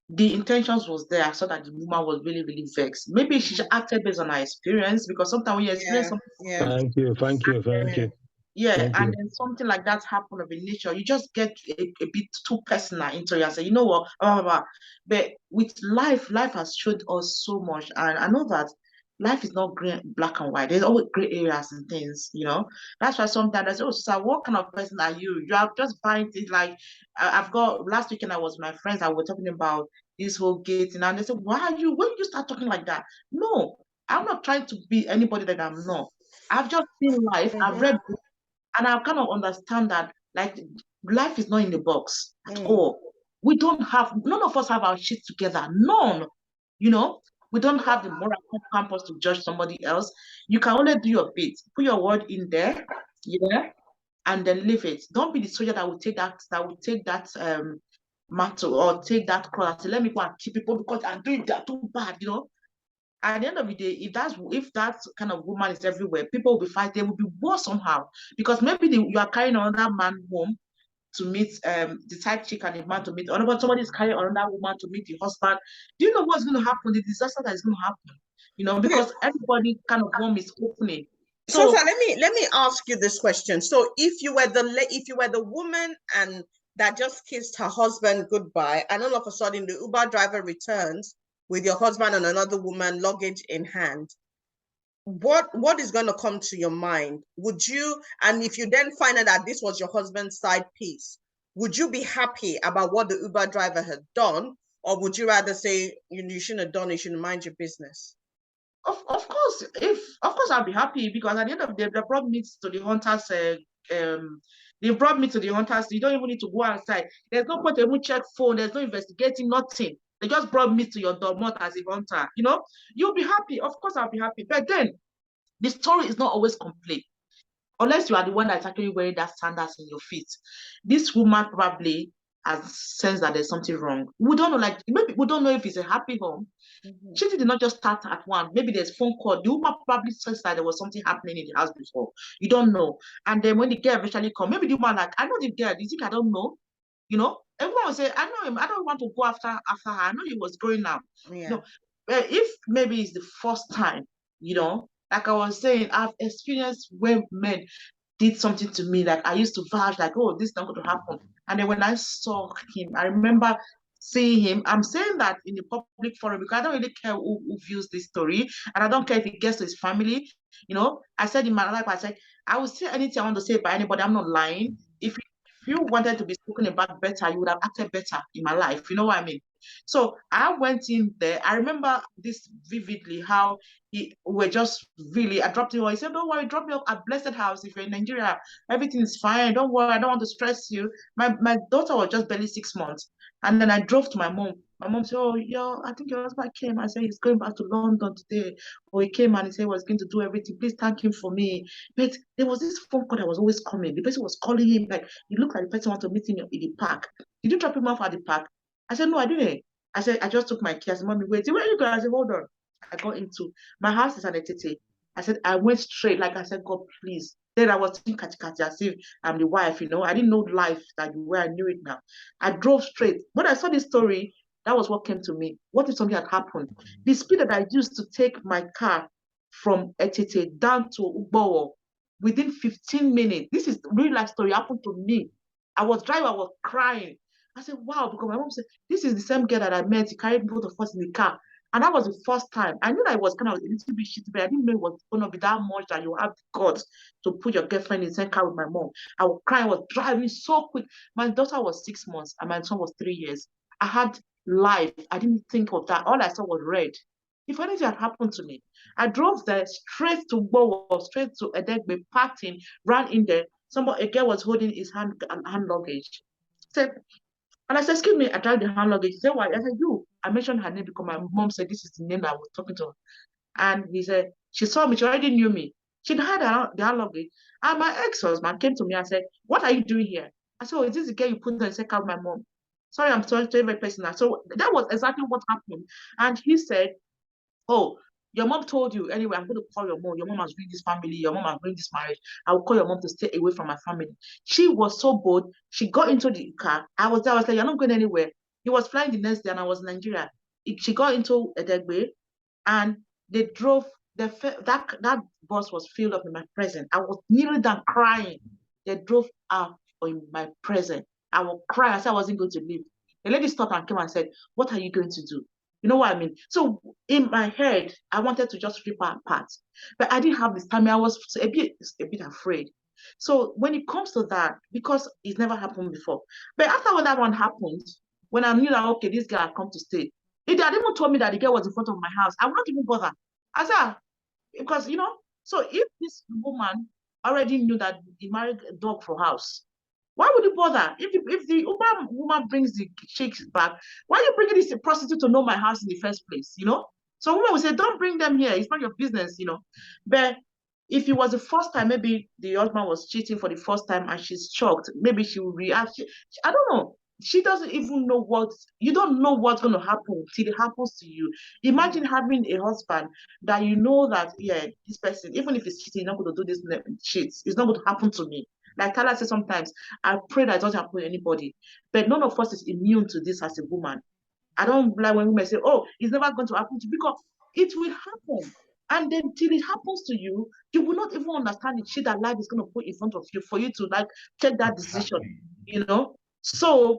the intentions was there so that the woman was really, really vexed. Maybe she acted based on her experience because sometimes when you experience something. Thank you. Yeah, and then something like that happened of a nature, you just get a bit too personal into it and say, you know what, blah, blah, blah. But with life has showed us so much. And I know that life is not black and white. There's always gray areas and things, That's why sometimes I say, oh, so what kind of person are you? You are just buying things like, last weekend I was with my friends, I was talking about this whole gating, and they said, when you start talking like that? No, I'm not trying to be anybody that I'm not. I've just seen life, I've read books, and I kind of understand that, like, life is not in the box at all. None of us have our shit together. None. We don't have the moral compass to judge somebody else. You can only do your bit. Put your word in there, and then leave it. Don't be the soldier that will take that mantle or take that cross and say, let me go and kill people because I'm doing that too bad, At the end of the day, if that kind of woman is everywhere, people will be fighting. They will be war somehow because maybe you are carrying another man home to meet the side chick and the man to meet another. Somebody is carrying another woman to meet the husband. Do you know what's going to happen? The disaster that is going to happen. Because everybody kind of home is opening. So let me ask you this question. So if you were the woman and that just kissed her husband goodbye, and all of a sudden the Uber driver returns with your husband and another woman, luggage in hand, what is going to come to your mind? Would you, and if you then find out that this was your husband's side piece, would you be happy about what the Uber driver had done, or would you rather say you shouldn't have done it, you shouldn't mind your business? Of course, I'll be happy because at the end of the day, they brought me to the hunters. They brought me to the hunters. You don't even need to go outside. There's no point to even check phone. There's no investigating, nothing. They just brought me to your doormat as a hunter. You'll be happy. Of course, I'll be happy. But then, the story is not always complete. unless you are the one that's actually wearing that sandals in your feet. This woman probably has sensed that there's something wrong. We don't know, like maybe we don't know if it's a happy home. Cheating did not just start at one. Maybe there's phone call. The woman probably says that there was something happening in the house before. You don't know. And then when the girl eventually come, maybe the woman like, I know the girl. You think I don't know? You know, everyone will say, I know him. I don't want to go after her. I know he was going now. Yeah. No, if maybe it's the first time, you know, like I was saying, I've experienced when men did something to me. Like I used to vouch, like, oh, this is not going to happen. And then when I saw him, I remember seeing him. I'm saying that in the public forum because I don't really care who views this story, and I don't care if it gets to his family. You know, I said in my life, I said I will say anything I want to say about anybody. I'm not lying. If you wanted to be spoken about better, you would have acted better in my life. You know what I mean? So I went in there. I remember this vividly, how we were just really, I dropped him. He said, don't worry, drop me off at Blessed House. If you're in Nigeria, everything is fine. Don't worry, I don't want to stress you. My daughter was just barely 6 months. And then I drove to my mom. My mom said, oh, yeah, I think your husband came. I said, he's going back to London today. Or he came and he said he was going to do everything. Please thank him for me. But there was this phone call that was always coming. The person was calling him, like, you look like the person wants to meet him in the park. Did you drop him off at the park? I said, no, I didn't. I said, I just took my key. I said, mommy, wait, where are you going? I said, hold on. I got into my house is at Etete. I said, I went straight, like I said, God, please. Then I was thinking as if I'm the wife, you know. I didn't know life that the way I knew it now. I drove straight. When I saw this story, that was what came to me. What if something had happened? The speed that I used to take my car from Etete down to Ugbowo within 15 minutes. This is real life story happened to me. I was driving, I was crying. I said, wow, because my mom said, this is the same girl that I met. He carried both of us in the car. And that was the first time. I knew that it was kind of a little bit shitty, but I didn't know it was going to be that much that you have the guts to put your girlfriend in the same car with my mom. I was crying, I was driving so quick. My daughter was 6 months and my son was 3 years. I had life. I didn't think of that. All I saw was red. If anything had happened to me, I drove there straight to Bowo, straight to Edegbe, parked in, ran in there. A girl was holding his hand luggage. Said, and I said, excuse me, I tried the hand luggage. He said, why? I said, you. I mentioned her name because my mom said this is the name that I was talking to her. And he said, she saw me, she already knew me. She'd had the hand luggage. And my ex-husband came to me and said, what are you doing here? I said, oh, is this the girl you put on the second with my mom? Sorry, I'm sorry, very personal. So that was exactly what happened. And he said, oh, your mom told you, anyway, I'm going to call your mom. Your mom has ruined this family. Your mom has ruined this marriage. I will call your mom to stay away from my family. She was so bold. She got into the car. I was there. I was like, you're not going anywhere. He was flying the next day and I was in Nigeria. She got into Edegbe and they drove. That bus was filled up in my presence. I was kneeling down crying. They drove out in my presence. I was crying. I said I wasn't going to leave. The lady stopped and came and said, what are you going to do? You know what I mean? So in my head, I wanted to just rip her apart, but I didn't have this time. I was a bit afraid. So when it comes to that, because it's never happened before, but after when that one happened, when I knew that, okay, this girl had come to stay, if they had even told me that the girl was in front of my house, I would not even bother. I said, because, you know, so if this woman already knew that he married a dog for house, why would you bother? If the Uber woman brings the chicks back, why are you bringing this prostitute to know my house in the first place? You know? So women will say, don't bring them here. It's not your business, you know. But if it was the first time, maybe the husband was cheating for the first time and she's shocked, maybe she will react. I don't know. She doesn't even know you don't know what's going to happen till it happens to you. Imagine having a husband that you know that, yeah, this person, even if he's cheating, he's not going to do this shit. It's not going to happen to me. Like Tyler says sometimes, I pray that it doesn't happen to anybody. But none of us is immune to this as a woman. I don't like when women say, oh, it's never going to happen to you, because it will happen. And then till it happens to you, you will not even understand the shit that life is going to put in front of you for you to like take that decision, you know? So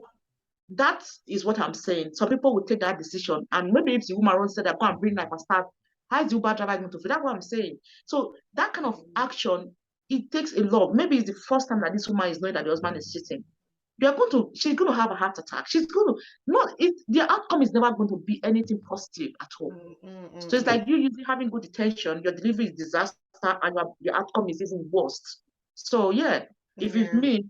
that is what I'm saying. Some people will take that decision. And maybe if the woman said, I'm going to bring like a staff, how is the Uber driver going to feel? That's what I'm saying. So that kind of action, it takes a lot. Maybe it's the first time that this woman is knowing that the husband is cheating. She's going to have a heart attack. The outcome is never going to be anything positive at all. So it's like you usually having good intention, your delivery is disaster, and your outcome is even worse. So yeah, if it's me,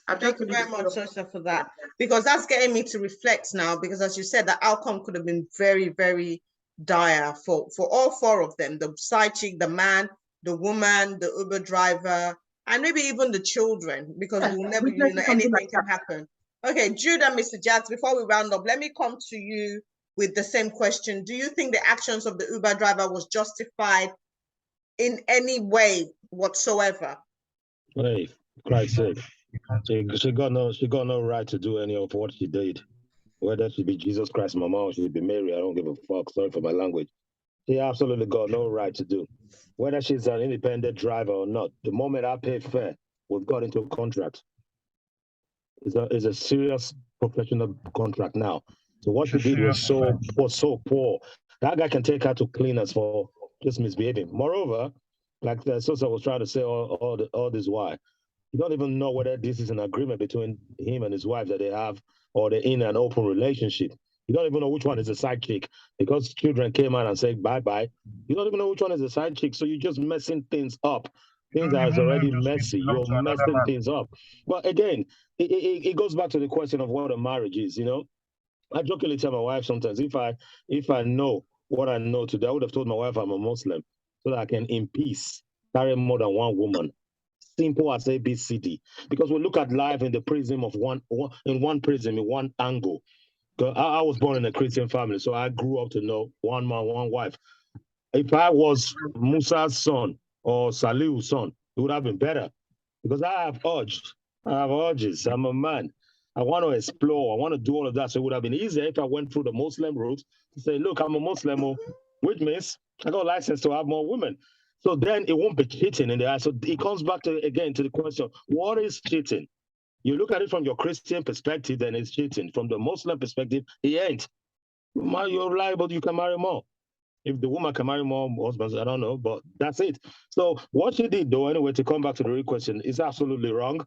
thank you very much, Sasha, for that, because that's getting me to reflect now, because as you said, the outcome could have been very, very dire for all four of them, the side chick, the man, the woman, the Uber driver, and maybe even the children, because Yes, we'll never, we can do something anything like can happen. Okay, Jude and Mr. Jazz, before we round up, let me come to you with the same question. Do you think the actions of the Uber driver was justified in any way whatsoever? Hey, Christ's sake. She got no right to do any of what she did. Whether she be Jesus Christ, Mama, or she be Mary, I don't give a fuck. Sorry for my language. She absolutely got no right to do. Whether she's an independent driver or not, the moment I pay fare, we've got into a contract. It's a serious professional contract now. So what she did was so poor. That guy can take her to cleaners for just misbehaving. Moreover, like the Sosa was trying to say all this while, you don't even know whether this is an agreement between him and his wife that they have, or they're in an open relationship. You don't even know which one is a side chick because children came out and said bye-bye. You don't even know which one is a side chick, so you're just messing things up. Things that is already messy. You're messing things up. But again, it goes back to the question of what a marriage is, you know? I jokingly tell my wife sometimes, if I know what I know today, I would have told my wife I'm a Muslim so that I can, in peace, marry more than one woman. Simple as ABCD. Because we look at life in the prism of one prism, in one angle. I was born in a Christian family, so I grew up to know one man, one wife. If I was Musa's son or Saliu's son, it would have been better. Because I have urges. I'm a man. I want to explore. I want to do all of that. So it would have been easier if I went through the Muslim route to say, look, I'm a Muslim, which means I got a license to have more women. So then it won't be cheating in the eye. So it comes back to the question, what is cheating? You look at it from your Christian perspective, then it's cheating. From the Muslim perspective, it ain't. You're liable, you can marry more. If the woman can marry more husbands, I don't know, but that's it. So what she did, though, anyway, to come back to the real question, is absolutely wrong.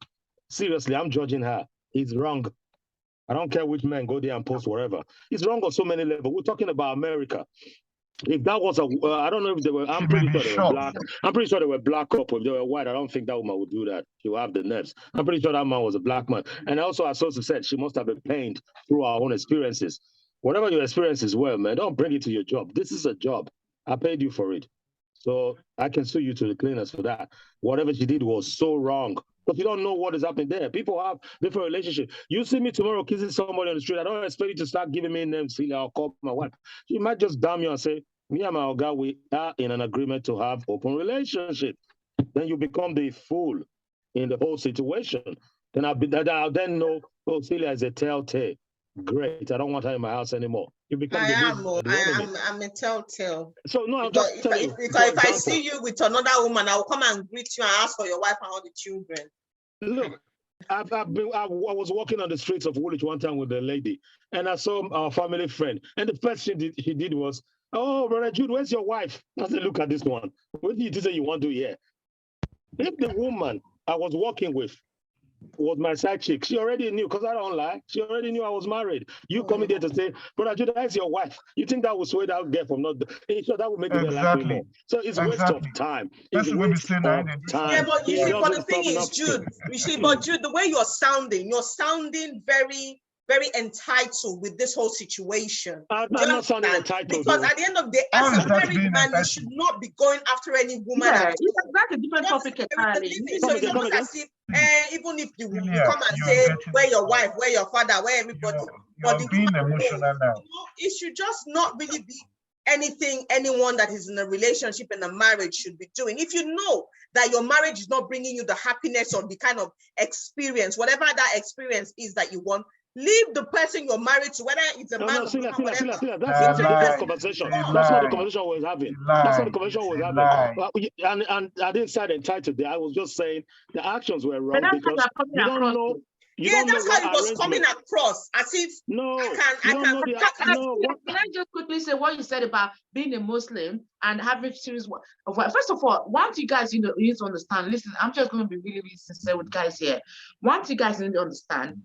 Seriously, I'm judging her. It's wrong. I don't care which men go there and post whatever. It's wrong on so many levels. We're talking about America. If that was I don't know if they were, I'm pretty sure they were black. I'm pretty sure they were black couple. If they were white, I don't think that woman would do that. She would have the nerves. I'm pretty sure that man was a black man. And also, as Sosa said, she must have been pained through our own experiences. Whatever your experience is, well, man, don't bring it to your job. This is a job. I paid you for it. So I can sue you to the cleaners for that. Whatever she did was so wrong. But you don't know what is happening there. People have different relationships. You see me tomorrow kissing somebody on the street, I don't expect you to start giving me names. I'll call my wife. You might just damn you and say, me and my Oga, we are in an agreement to have open relationship. Then you become the fool in the whole situation. Then I'll then know, oh, Celia is a telltale. Great, I don't want her in my house anymore. You become I'm a telltale. So no, I'm because just telling you. If I see you with another woman, I will come and greet you and ask for your wife and all the children. Look, I was walking on the streets of Woolwich one time with a lady, and I saw our family friend, and the first thing she did was, "Oh, Brother Jude, where's your wife?" I said, "Look at this one. What did you say you want to hear?" If the woman I was walking with was my side chick, she already knew, because I don't lie, she already knew I was married. You coming there to say, Brother Jude, that's your wife. You think that will sway that girl from not, sure, that will make you like me more. So it's a waste of time. It's a waste of time. Yeah, but you see, but the thing is, Jude, Jude, the way you're sounding very, very entitled with this whole situation. I'm not sounding entitled. Because at the end of the day, as a married man, you should not be going after any woman. Yeah, that's a different topic entirely. So it's almost as if, even if you come and say, where your wife, where your father, where everybody, you're being emotional now. It should just not really be anything anyone that is in a relationship and a marriage should be doing. If you know that your marriage is not bringing you the happiness or the kind of experience, whatever that experience is that you want, leave the person you're married to, whether it's a man or whatever. That's not the conversation. That's not the conversation we're having. That's not the conversation we're having. And I didn't say entitled there. I was just saying the actions were wrong because you don't know. That's how it was coming across, as if Can I just quickly say what you said about being a Muslim and having series of what? First of all, once you guys, you need to understand. Listen, I'm just going to be really, really sincere with guys here. Once you guys need to understand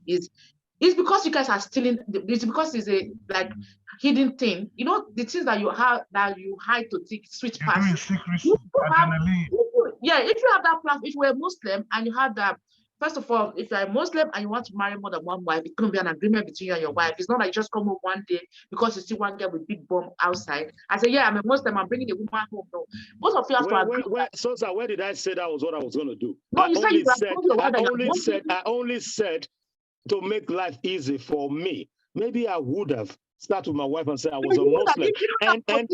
it's because you guys are stealing. It's because it's a like hidden thing. You know the things that you have that you hide to take switch past. If you if you have that platform, if you're a Muslim and you have that first of all, if you're a Muslim and you want to marry more than one wife, it's going to be an agreement between you and your wife. It's not like you just come home one day because you see one girl with big bum outside. I say, yeah, I'm a Muslim, I'm bringing a woman home. No, both of you have to agree. Sosa, where did I say that was what I was going to do? No, you said I only said to make life easy for me. Maybe I would have start with my wife and say I was a Muslim. And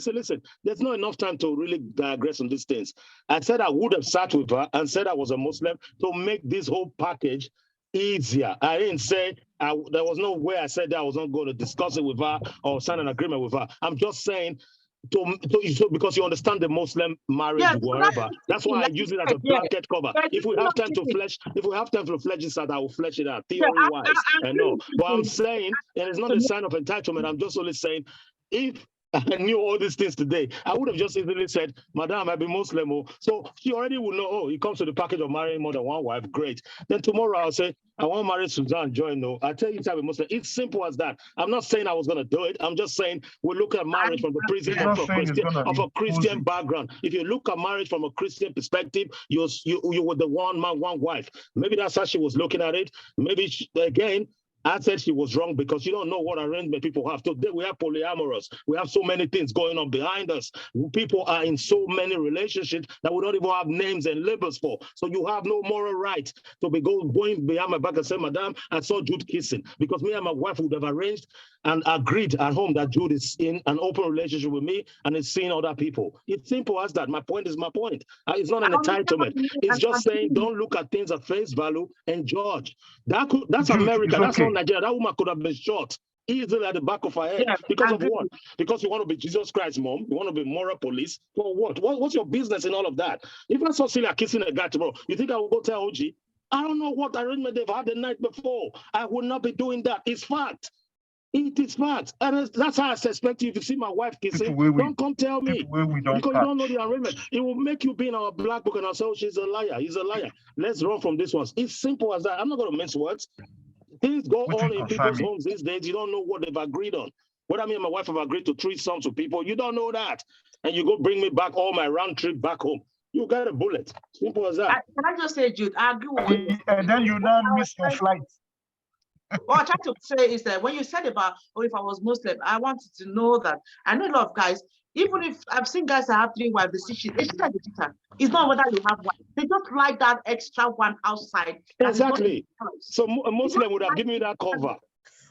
listen. There's not enough time to really digress on these things. I said I would have sat with her and said I was a Muslim to make this whole package easier. I didn't say there was no way I said that I was not going to discuss it with her or sign an agreement with her. I'm just saying because you understand the Muslim marriage, whatever. That's why I use it as a blanket cover. If we have time to flesh this out, I will flesh it out theory-wise. I know, but I'm saying, and it's not a sign of entitlement. I'm just only saying, if I knew all these things today, I would have just easily said, Madam, I've been Muslim. So she already would know, oh, it comes to the package of marrying more than one wife. Great. Then tomorrow I'll say, I want to marry Suzanne Joy. No, I tell you, type of Muslim. It's simple as that. I'm not saying I was going to do it. I'm just saying we look at marriage from the prism of a Christian background. If you look at marriage from a Christian perspective, you were the one man, one wife. Maybe that's how she was looking at it. Maybe again, I said she was wrong because you don't know what arrangement people have. Today we have polyamorous. We have so many things going on behind us. People are in so many relationships that we don't even have names and labels for. So you have no moral right to be going behind my back and say, Madam, I saw Jude kissing. Because me and my wife would have arranged and agreed at home that Jude is in an open relationship with me and is seeing other people. It's simple as that. My point is my point. It's not an entitlement. It's just saying don't look at things at face value and judge. That's America. That's not Nigeria. That woman could have been shot easily at the back of her head. Because of what? Because you want to be Jesus Christ, mom. You want to be moral police. For what? What's your business in all of that? If I saw Celia kissing a guy tomorrow, you think I will go tell OG? I don't know what arrangement they've had the night before. I would not be doing that. It's fact. It is fact. And that's how I suspect you. If you see my wife kissing, don't come tell me. Because you don't know the arrangement. It will make you be in our black book and I'll say, oh, she's a liar. He's a liar. Let's run from this one. It's simple as that. I'm not going to mince words. Things go on in people's homes these days. You don't know what they've agreed on. What I mean, my wife have agreed to 3 songs with people. You don't know that. And you go bring me back all my round trip back home. You got a bullet. Simple as that. Can I just say, Jude, I agree with you. And then you now miss your flight. What I'm trying to say is that when you said about, oh, if I was Muslim, I wanted to know that. I know a lot of guys, even if I've seen guys that have 3 wives, they see it's like a cheater. It's not whether you have one. They just like that extra one outside. Exactly. So a Muslim would have given me that cover.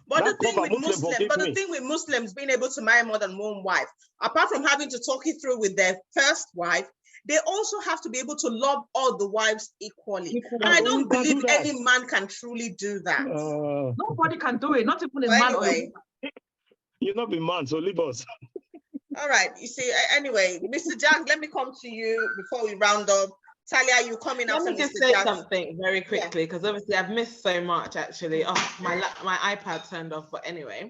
But the thing with Muslims being able to marry more than one wife, apart from having to talk it through with their first wife, they also have to be able to love all the wives equally. And I don't believe any man can truly do that. Nobody can do it, not even a man. Anyway. You're not a man, so leave us. All right. You see, anyway, Mr. Jack, let me come to you before we round up. Talia, you coming up? Let me just say something very quickly because obviously I've missed so much. Actually, my iPad turned off. But anyway,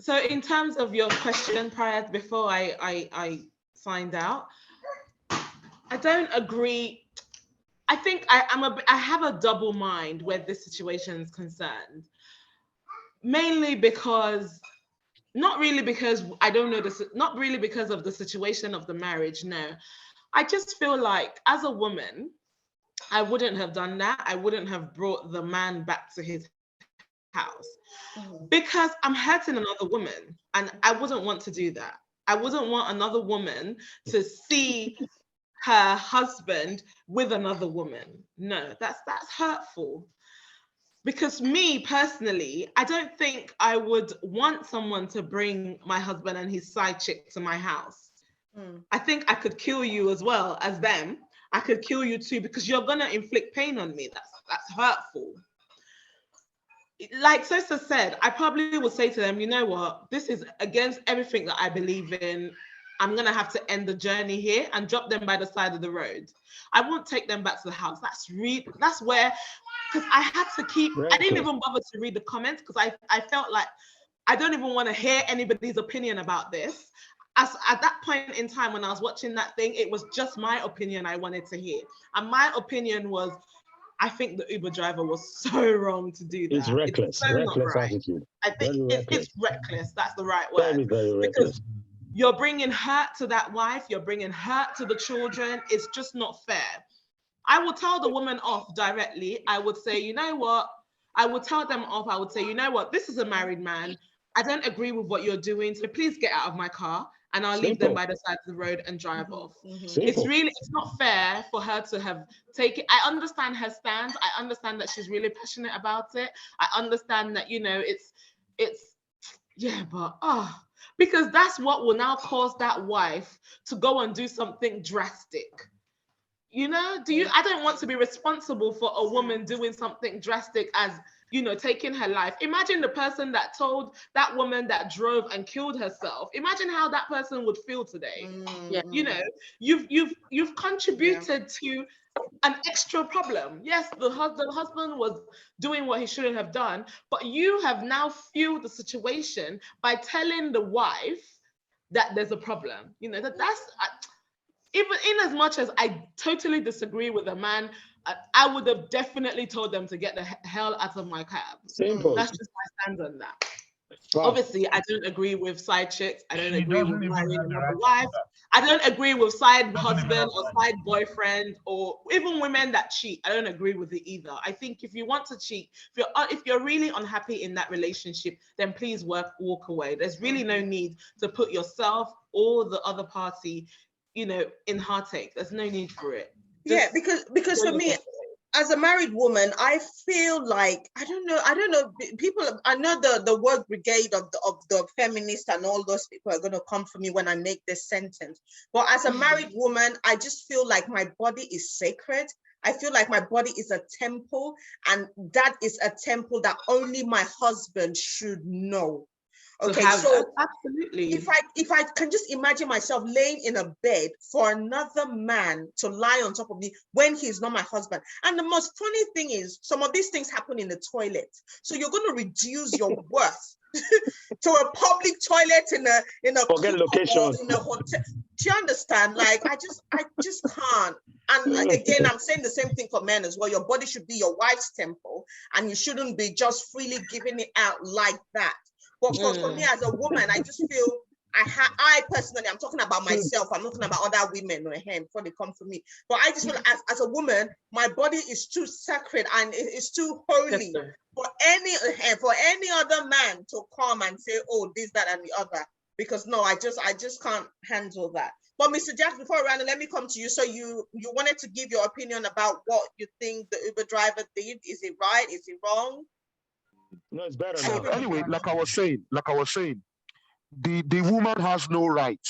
so in terms of your question prior before I find out, I don't agree. I think I have a double mind where this situation is concerned. Mainly because, not really because I don't know this, not really because of the situation of the marriage. No, I just feel like as a woman, I wouldn't have done that. I wouldn't have brought the man back to his house because I'm hurting another woman and I wouldn't want to do that. I wouldn't want another woman to see her husband with another woman. No, that's hurtful. Because me personally, I don't think I would want someone to bring my husband and his side chick to my house. I think I could kill you as well as them. I could kill you too because you're gonna inflict pain on me. That's hurtful. Like Sosa said, I probably would say to them, you know what, this is against everything that I believe in. I'm gonna have to end the journey here and drop them by the side of the road. I won't take them back to the house. That's where, because I had to keep, I didn't even bother to read the comments because I felt like I don't even want to hear anybody's opinion about this. As at that point in time when I was watching that thing, it was just my opinion I wanted to hear. And my opinion was, I think the Uber driver was so wrong to do that. It's reckless. It's so reckless right. attitude. I think it's reckless. That's the right word. Very, very reckless. Because you're bringing hurt to that wife. You're bringing hurt to the children. It's just not fair. I will tell the woman off directly. I would say, you know what? I would tell them off. I would say, you know what? This is a married man. I don't agree with what you're doing. So please get out of my car and I'll leave them Simple. by the side of the road and drive off. It's Simple. not fair for her to have taken. I understand her stance. I understand that she's really passionate about it. I understand that, you know, because that's what will now cause that wife to go and do something drastic. You know, I don't want to be responsible for a woman doing something drastic as, you know, taking her life. Imagine the person that told that woman that drove and killed herself. Imagine how that person would feel today. Yeah. You know, you've contributed to an extra problem. Yes, the husband was doing what he shouldn't have done, but you have now fueled the situation by telling the wife that there's a problem. You know, that's even in as much as I totally disagree with the man, I would have definitely told them to get the hell out of my cab. Simple. That's just my stand on that. Wow. Obviously, I don't agree with side chicks. I don't She agree doesn't with even marrying have the another right to wife. do that. I don't agree with side Doesn't even husband have or the right side boyfriend, or even women that cheat. I don't agree with it either. I think if you want to cheat, if you're really unhappy in that relationship, then please walk away. There's really no need to put yourself or the other party, you know, in heartache. There's no need for it. Yeah, Just because go for me, your separate as a married woman, I feel like I don't know. People, I know the word brigade of the feminists and all those people are going to come for me when I make this sentence. But as a married woman, I just feel like my body is sacred. I feel like my body is a temple, and that is a temple that only my husband should know. Okay, so absolutely. if I can just imagine myself laying in a bed for another man to lie on top of me when he's not my husband. And the most funny thing is, some of these things happen in the toilet. So you're going to reduce your worth to a public toilet in a Forget location. in a hotel. Do you understand? Like I just can't. And again, I'm saying the same thing for men as well. Your body should be your wife's temple, and you shouldn't be just freely giving it out like that. But for me as a woman, I just feel I personally, I'm talking about myself. I'm not talking about other women or him before they come for me. But I just feel as a woman, my body is too sacred and it's too holy for any other man to come and say, oh, this, that, and the other. Because no, I just can't handle that. But Mr. Jack, before Rana, let me come to you. So you wanted to give your opinion about what you think the Uber driver did. Is it right? Is it wrong? No, it's better So now. anyway, like I was saying, the woman has no right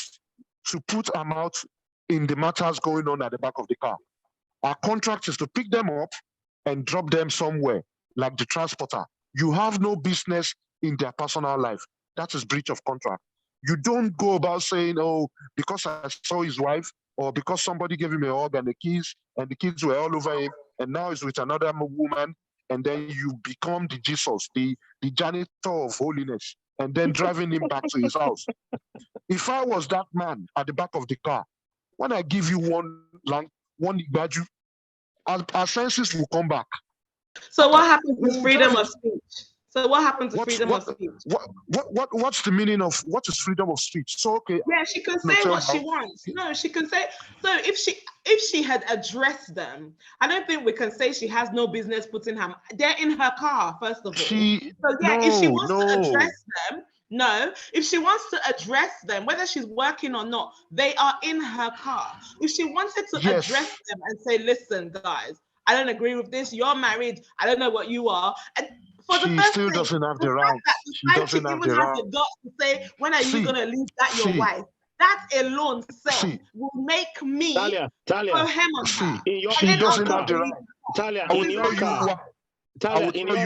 to put her mouth in the matters going on at the back of the car. Our contract is to pick them up and drop them somewhere, like the transporter. You have no business in their personal life. That is breach of contract. You don't go about saying, oh, because I saw his wife, or because somebody gave him a hug and the kids were all over him, and now he's with another woman, and then you become the Jesus, the janitor of holiness, and then driving him back to his house. If I was that man at the back of the car, when I give you one badge, our senses will come back. So what happens with freedom of speech? So what happens to freedom of speech? What's the meaning of what is freedom of speech? So okay. Yeah, she can say what she wants. No, she can say. So if she had addressed them, I don't think we can say she has no business putting her. They're in her car, first of all. If she wants to address them, no. If she wants to address them, whether she's working or not, they are in her car. If she wanted to address them and say, "Listen, guys, I don't agree with this. You're married. I don't know what you are." And she still doesn't have the right. She doesn't have the right. The guts to say, when are you going to leave that your wife? That alone will make me Talia, go hem on her. She doesn't have the right. Talia, in your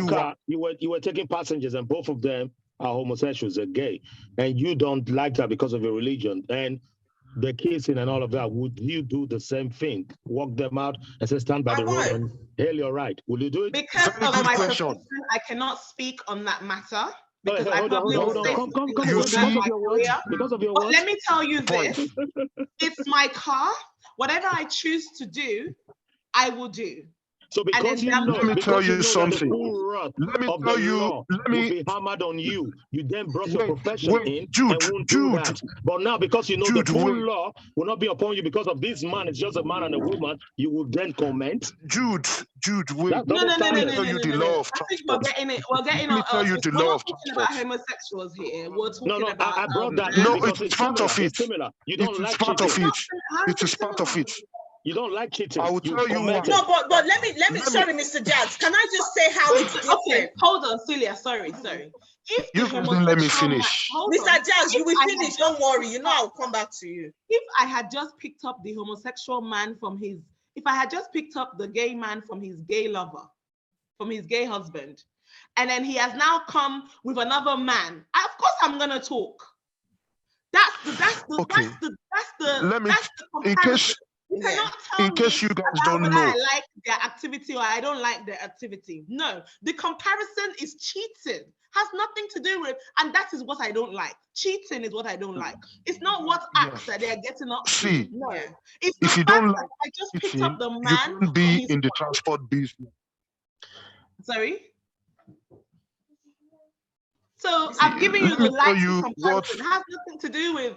car, you were taking passengers, and both of them are homosexuals, they're gay, and you don't like that because of your religion and the kissing and all of that. Would you do the same thing? Walk them out and say, stand by the road and hail your right. Will you do it? Because of my profession, I cannot speak on that matter. Because I probably will say something because of your words. But let me tell you this: it's my car. Whatever I choose to do, I will do. So because you know, Let me because tell you you know that the something. full wrath Let me of tell the you. law Let will me be hammered on you, you then brought your wait. profession Wait, in Jude. and won't do Jude. that. But now, because you know the Jude. full Wait. law will not be upon you because of this man, it's just a man and a woman, you will then comment. Jude. Wait. That's No, double no, no, no, standard. no, Tell no, you no, the no, no. law of I think we're transport. getting it. Let me tell you the We're law not of talking about transport. homosexuals here. We're No, talking about I brought that in No, because it's it's part similar. of it. It's similar. You It don't is like part of cheating. it. How It is is it part of similar? it. You don't like cheating. I will You tell you why. commented. No, but let me Let sorry, Mr. Jags. Can I just say how it's Okay, different? hold on, Celia. Sorry. If the You guys didn't let me homosexual man, finish. hold Mr. on. Jags, you If will I had finish. just Don't worry. You picked know up- I'll come back to you. If I had just picked up the homosexual man if I had just picked up the gay man from his gay lover, from his gay husband, and then he has now come with another man, of course I'm gonna talk. Okay. Let me, That's the in comparison. case, You cannot tell in case me you guys about don't whether know, I like their activity or I don't like their activity. No, the comparison is cheating. Has nothing to do with, and that is what I don't like. Cheating is what I don't like. It's not what acts that they're getting up to. See, No, Yeah. it's the if you fact don't that like I just picked cheating, up the you man. can't be from in the his- transport business. Sorry. So I've given you Let the me tell likely you what comparison. It has nothing to do with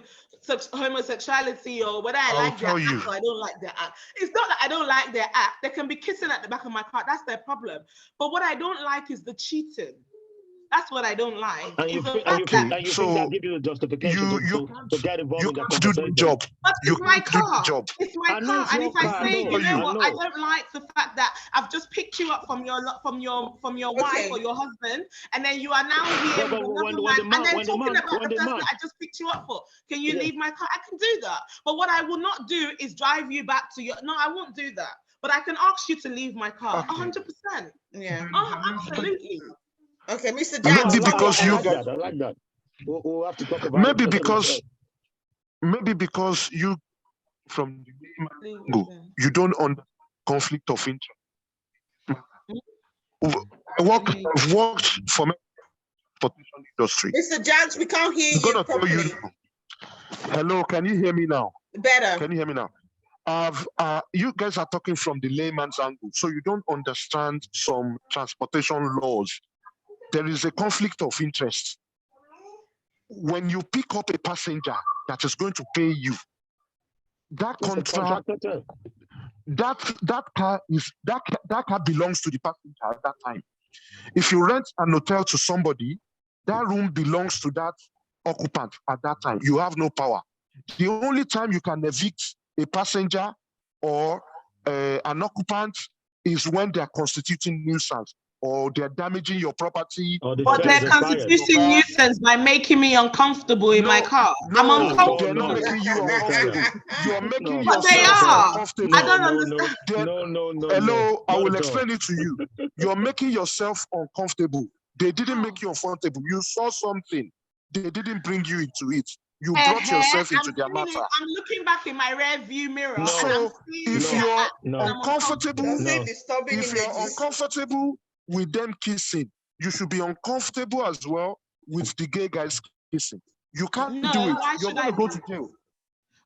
homosexuality or whether I I'll like their tell act you. or I don't like their act. It's not that I don't like their act. They can be kissing at the back of my car. That's their problem. But what I don't like is the cheating. That's what I don't like. And you Is the think, fact that and you so think that give you the justification you to get involved in that can't do the conversation. job. but You it's my can't do the car. job. It's my I know car. it's And your if I car. say, I you know know. what, I don't like the fact that I've just picked you up from your wife Okay. or your husband, and then you are now here But with another when the man, and then talking about when the the person man, I just picked you up for. Can you Yeah. leave my car? I can do that. But what I will not do is drive you back to your. No, I won't do that. But I can ask you to leave my car. Okay. 100%. Yeah. Oh, absolutely. Okay, Mr. No, Jags. Maybe because you guys, I like that. We'll have to talk about maybe it. because you from the Leave it angle, there. you don't understand conflict of interest. I've worked for the transportation industry. Mr. Jags, we can't hear I'm you gonna tell you. properly. Hello, can you hear me now? Better. Can you hear me now? You guys are talking from the layman's angle, so you don't understand some transportation laws. There is a conflict of interest. When you pick up a passenger that is going to pay you, that It's a contract, contractor term. that car belongs to the passenger at that time. If you rent an hotel to somebody, that room belongs to that occupant at that time. You have no power. The only time you can evict a passenger or an occupant is when they are constituting nuisance or they're damaging your property. Or the But fence they're expired. constituting nuisance by making me uncomfortable in my car. I'm No, uncomfortable. they're not No. making you No, uncomfortable. Tanya. You're making But they yourself are. uncomfortable. I don't understand. No. Hello, I Not will at all. explain it to you. You're making yourself uncomfortable. They didn't make you uncomfortable. You saw something. They didn't bring you into it. You brought yourself into their matter. I'm looking back in my rear view mirror. No. So if No. you're No. uncomfortable, Don't say No. disturbing if you're images. uncomfortable with them kissing, you should be uncomfortable as well with the gay guys kissing. You can't No, do it. why You're should gonna I go be? to jail.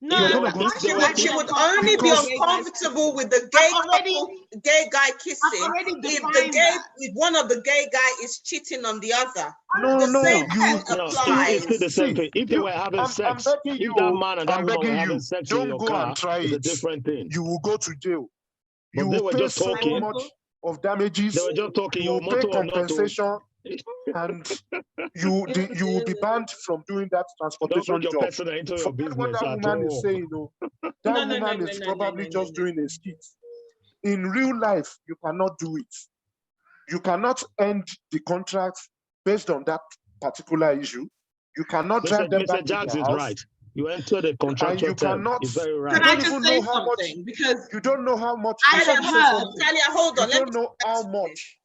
No, You're gonna go why to should jail. I But you be would only be uncomfortable with gay guys uncomfortable with the kissing? gay I've already- couple, gay guy kissing already if the defined gay, that. if one of the gay guy is cheating on the other. No, The no, same you. thing No, applies. it's still the same thing. If they were having I'm sex, begging if you. that man and that I'm woman were begging having you. sex in Don't your go car, and try it's a it. different thing. You will go to jail. But You they will were pay just so talking. much of damages. They were just talking. You Your will pay motto was not to. compensation, and you will be banned from doing that Don't transportation bring your job. personal into your Forget what business that at woman is all. saying. That woman is probably just doing a skit. In real life, you cannot do it. You cannot end the contract based on that particular issue. You cannot drive them back Mr. to Jags their is house. right. You enter the And contractual you term. cannot. It's very You right. Can I don't just even say know how much. something? Because You don't know how much. I Talia, have Let me say heard. something. Talia, hold on. You don't know how much.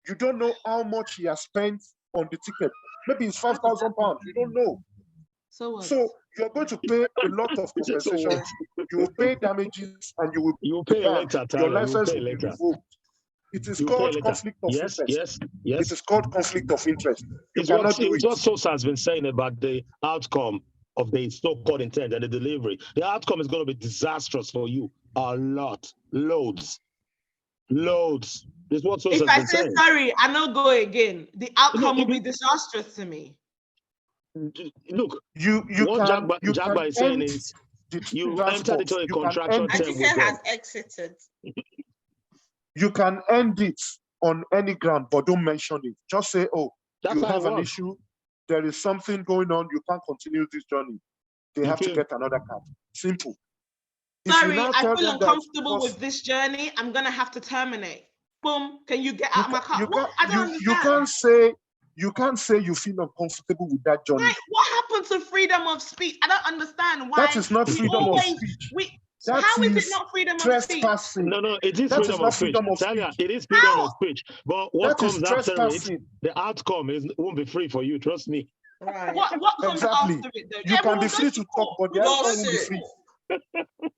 You don't know how much he has spent on the ticket. Maybe it's £5,000. You don't know. So what? So you're going to pay a lot of compensation. You will pay damages, and you will You pay banned. later, Your Talia. You license pay will be later. revoked. It is You pay called later. conflict of Yes. interest. It is called conflict of interest. You It's cannot do what it. Sosa has been saying about the outcome of the so-called intent and the delivery. The outcome is going to be disastrous for you. A lot. Loads. Loads. This is what Sos If has I been say saying. sorry, I don't go again. The outcome will if be you- disastrous to me. Look, You what can Jagba is saying end is the you transport. entered into a You can contractual end term Ajike with them. has exited. You can end it on any ground, but don't mention it. Just say, oh, That's you how it have an works. issue. There is something going on. You can't continue this journey. They You have to feel- get another card. Simple. If you Sorry, now I tell feel them that uncomfortable because with this journey. I'm gonna have to terminate. Boom. Can you get out of my car? you What? I don't understand. you can't say you feel uncomfortable with that journey. Right? What happened to freedom of speech? I don't understand why That is not we freedom of always speech. we. That How is it is not freedom of speech? trespassing. No, it is That is freedom not of speech. freedom of Talia, speech. it is freedom How? of speech. But what That is comes after it, trespassing. the outcome won't be free for you. Trust me. Right. What comes Exactly. after it though? You Yeah, can we be will free go to to talk, court. but We the will outcome go won't be to free. court.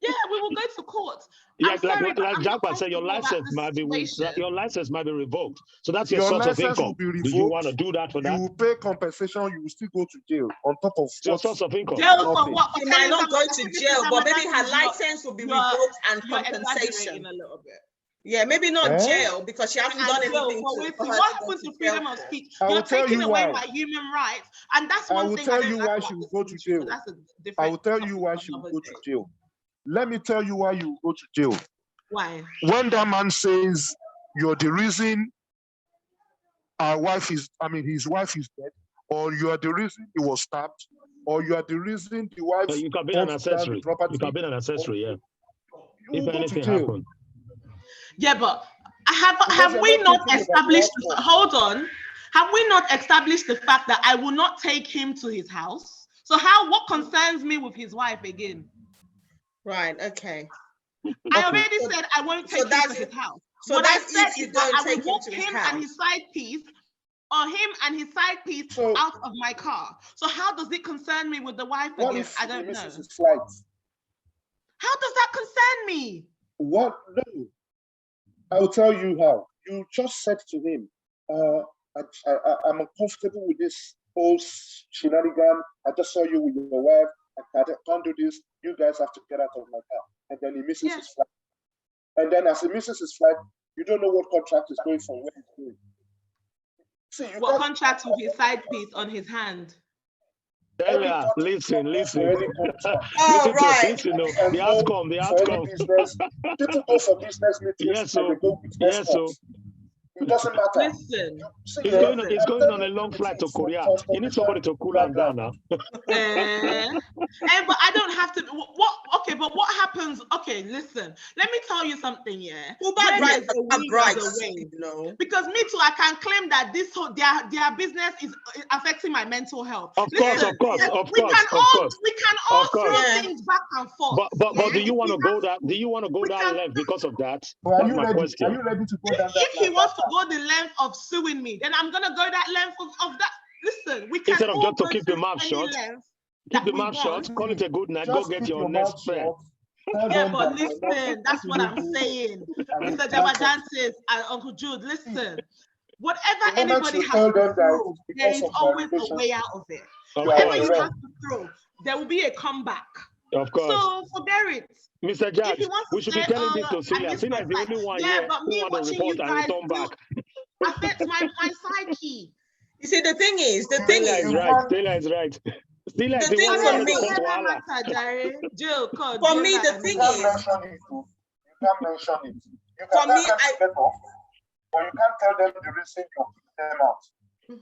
Yeah, we will go to court. Yeah, I'm sorry, but like I'm not Jagba said, your comfortable about license this might be situation. your license might be revoked. So that's your Your source of license will income. be Do you want to revoked. do that for You that? will pay compensation. You will still go to jail on top of It's your what source of income. Jail for nothing. what? For She might telling not go someone, I to think Mr. jail, but maybe her Ramadan, license will be you're- revoked and you're compensation. exaggerating a little bit. Yeah, maybe not Eh? jail because she hasn't And done jail anything for for waiting. her What to go happens to to jail freedom of for. speech? I You're will tell taking you away why. my human rights, and that's I one will thing tell I you don't like why about she will this go to country, but jail. that's a different. I will tell topic you for why she will another go day. to jail. Let me tell you why you will go to jail. Why? When that man says you're the reason his wife is dead, or you are the reason he was stabbed, or you are the reason the wife You can be an burnt down the accessory. property, You can be an accessory, yeah. you If will go to anything jail. happens. Yeah, but have you're we not not thinking about the established? outcome. Hold on. Have we not established the fact that I will not take him to his house? So what concerns me with his wife again? Right, okay. I already said I won't so take him that's- to his house. So What I that's said if you is that don't I take will him walk to his him house. and his side piece, or him and his side piece So- out of my car. So how does it concern me with the wife What again? if I he don't know. misses his flight? How does that concern me? What? No. I will tell you how. You just said to him, I'm uncomfortable with this whole shenanigan. I just saw you with your wife. I can't do this. You guys have to get out of my car. And then he misses Yeah. his flight. And then as he misses his flight, you don't know what contract is going for, where it's going. See, you What can't- contract with his side piece on his hand? Talia, listen. For any contract. Oh, right. Listen, no. And The go outcome. for any business. People go for business meetings Yes, and they so go with yes, escorts. It doesn't matter. Listen, See, He's going on a long flight to Korea. He needs somebody to cool him down now. but I don't have to. Okay, but what happens? Okay, listen. Let me tell you something. Yeah, Uber When drivers there's a are will, bright, there's a way. you know. Because me too, I can claim that this whole their business is affecting my mental health. Of course. We can all throw Yeah. things back and forth. But Yeah, do you if want to we go have- that? Do you want to go we that can- length because of that? But are That's you my ready? question. Are you ready to go down that If he line? wants to go the length of suing me, then I'm gonna go that length of that. Listen, we can Instead of all just to go keep through your mouth any shut, length keep that the we mouth want. shut. Call it a good night. Just Go get keep your your next mouth fare. shut. Tell Yeah, them but that you're not listen, that's what I'm illegal. saying. And Mr. it's Jabadantis and Uncle Jude, listen. Whatever The moment anybody you has tell to them that throw, it's there because is of their always a way relationship, out of it. Of you are Whatever course, you correct. have to throw, there will be a comeback. of course. So forget it. Mr. If Jack, he wants we to should say, be telling "Oh, this to I Celia. missed Celia my is the flight," only one yeah, here but who me want to watching report you and guys return still back. affects my psyche. You see, the thing is, Celia is right. Celia is right. Celia is The the thing one who for want to me- cause wahala. For me, the thing You can't is, mention it. You can't mention it. You For can tell me, them to get off, but you can't tell them the reason you kick them out.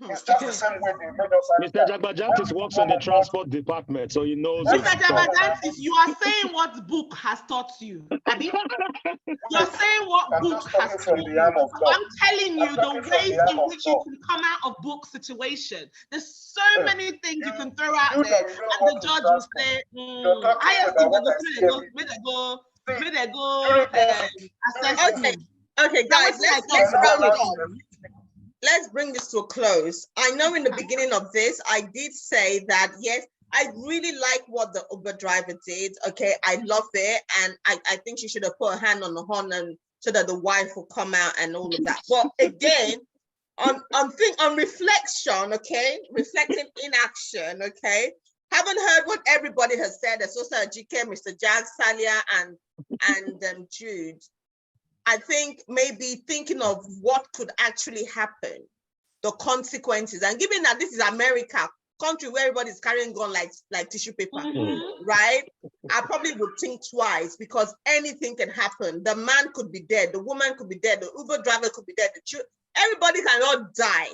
It's just the same way they made us. Mr. Jagbajantis works in the transport department, so he knows Mr. it. Jabadantis, you are saying what book has taught you. Abi? You're saying what I'm book just has talking from taught the you. arm of So God. I'm telling you I'm the talking from ways the in arm of which you God. can come out of book situation. There's so many things you can throw out you there, that you don't and the work in judge will transport, say, you're talking I about what I see every may day. they go During COVID, assess okay, me. okay, Now, guys, what did I let's talk round it about? up. Let's bring this to a close. I know in the beginning of this, I did say that, yes, I really like what the Uber driver did. Okay, I love it. And I think she should have put her hand on the horn and so that the wife will come out and all of that. But again, on reflection, okay, reflecting in action, okay, haven't heard what everybody has said. As also GK, Mr. Jag, Salia, and Jude. I think maybe thinking of what could actually happen, the consequences, and given that this is America, country where everybody's carrying gun like tissue paper, right? I probably would think twice, because anything can happen. The man could be dead, the woman could be dead, the Uber driver could be dead, everybody cannot die,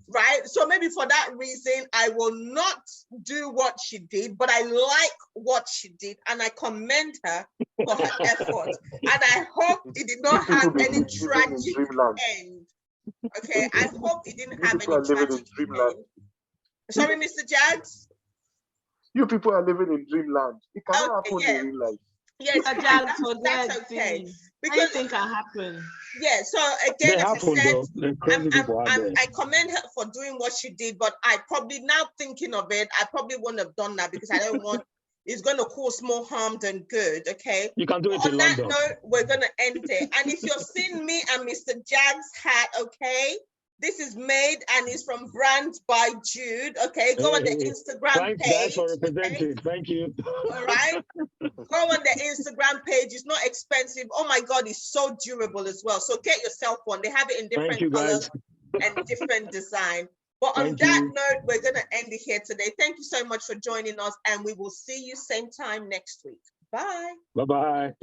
right? So maybe for that reason, I will not do what she did, but I like what she did, and I commend her for her effort. And I hope it did not have any tragic end. Okay, I hope it didn't have any tragic end. Sorry, Mr. Jags? You people are living in dreamland. It cannot happen in real life. Yes, that's okay. Because anything can happen. Yeah, so again, as I said, I commend her for doing what she did, but I probably, now thinking of it, I probably wouldn't have done that, because I don't want, it's going to cause more harm than good, okay? You can do it on in that London. note, we're going to end it. And if you're seeing me and Mr. Jags' hat, okay, this is made and it's from Brands by Jude, okay? Go on the Instagram page. Thanks for representing. Okay? Thank you. All right? Go on the Instagram page. It's not expensive. Oh my God, it's so durable as well. So get yourself one. They have it in different colors and different design. But on that note, we're going to end it here today. Thank you so much for joining us, and we will see you same time next week. Bye. Bye-bye.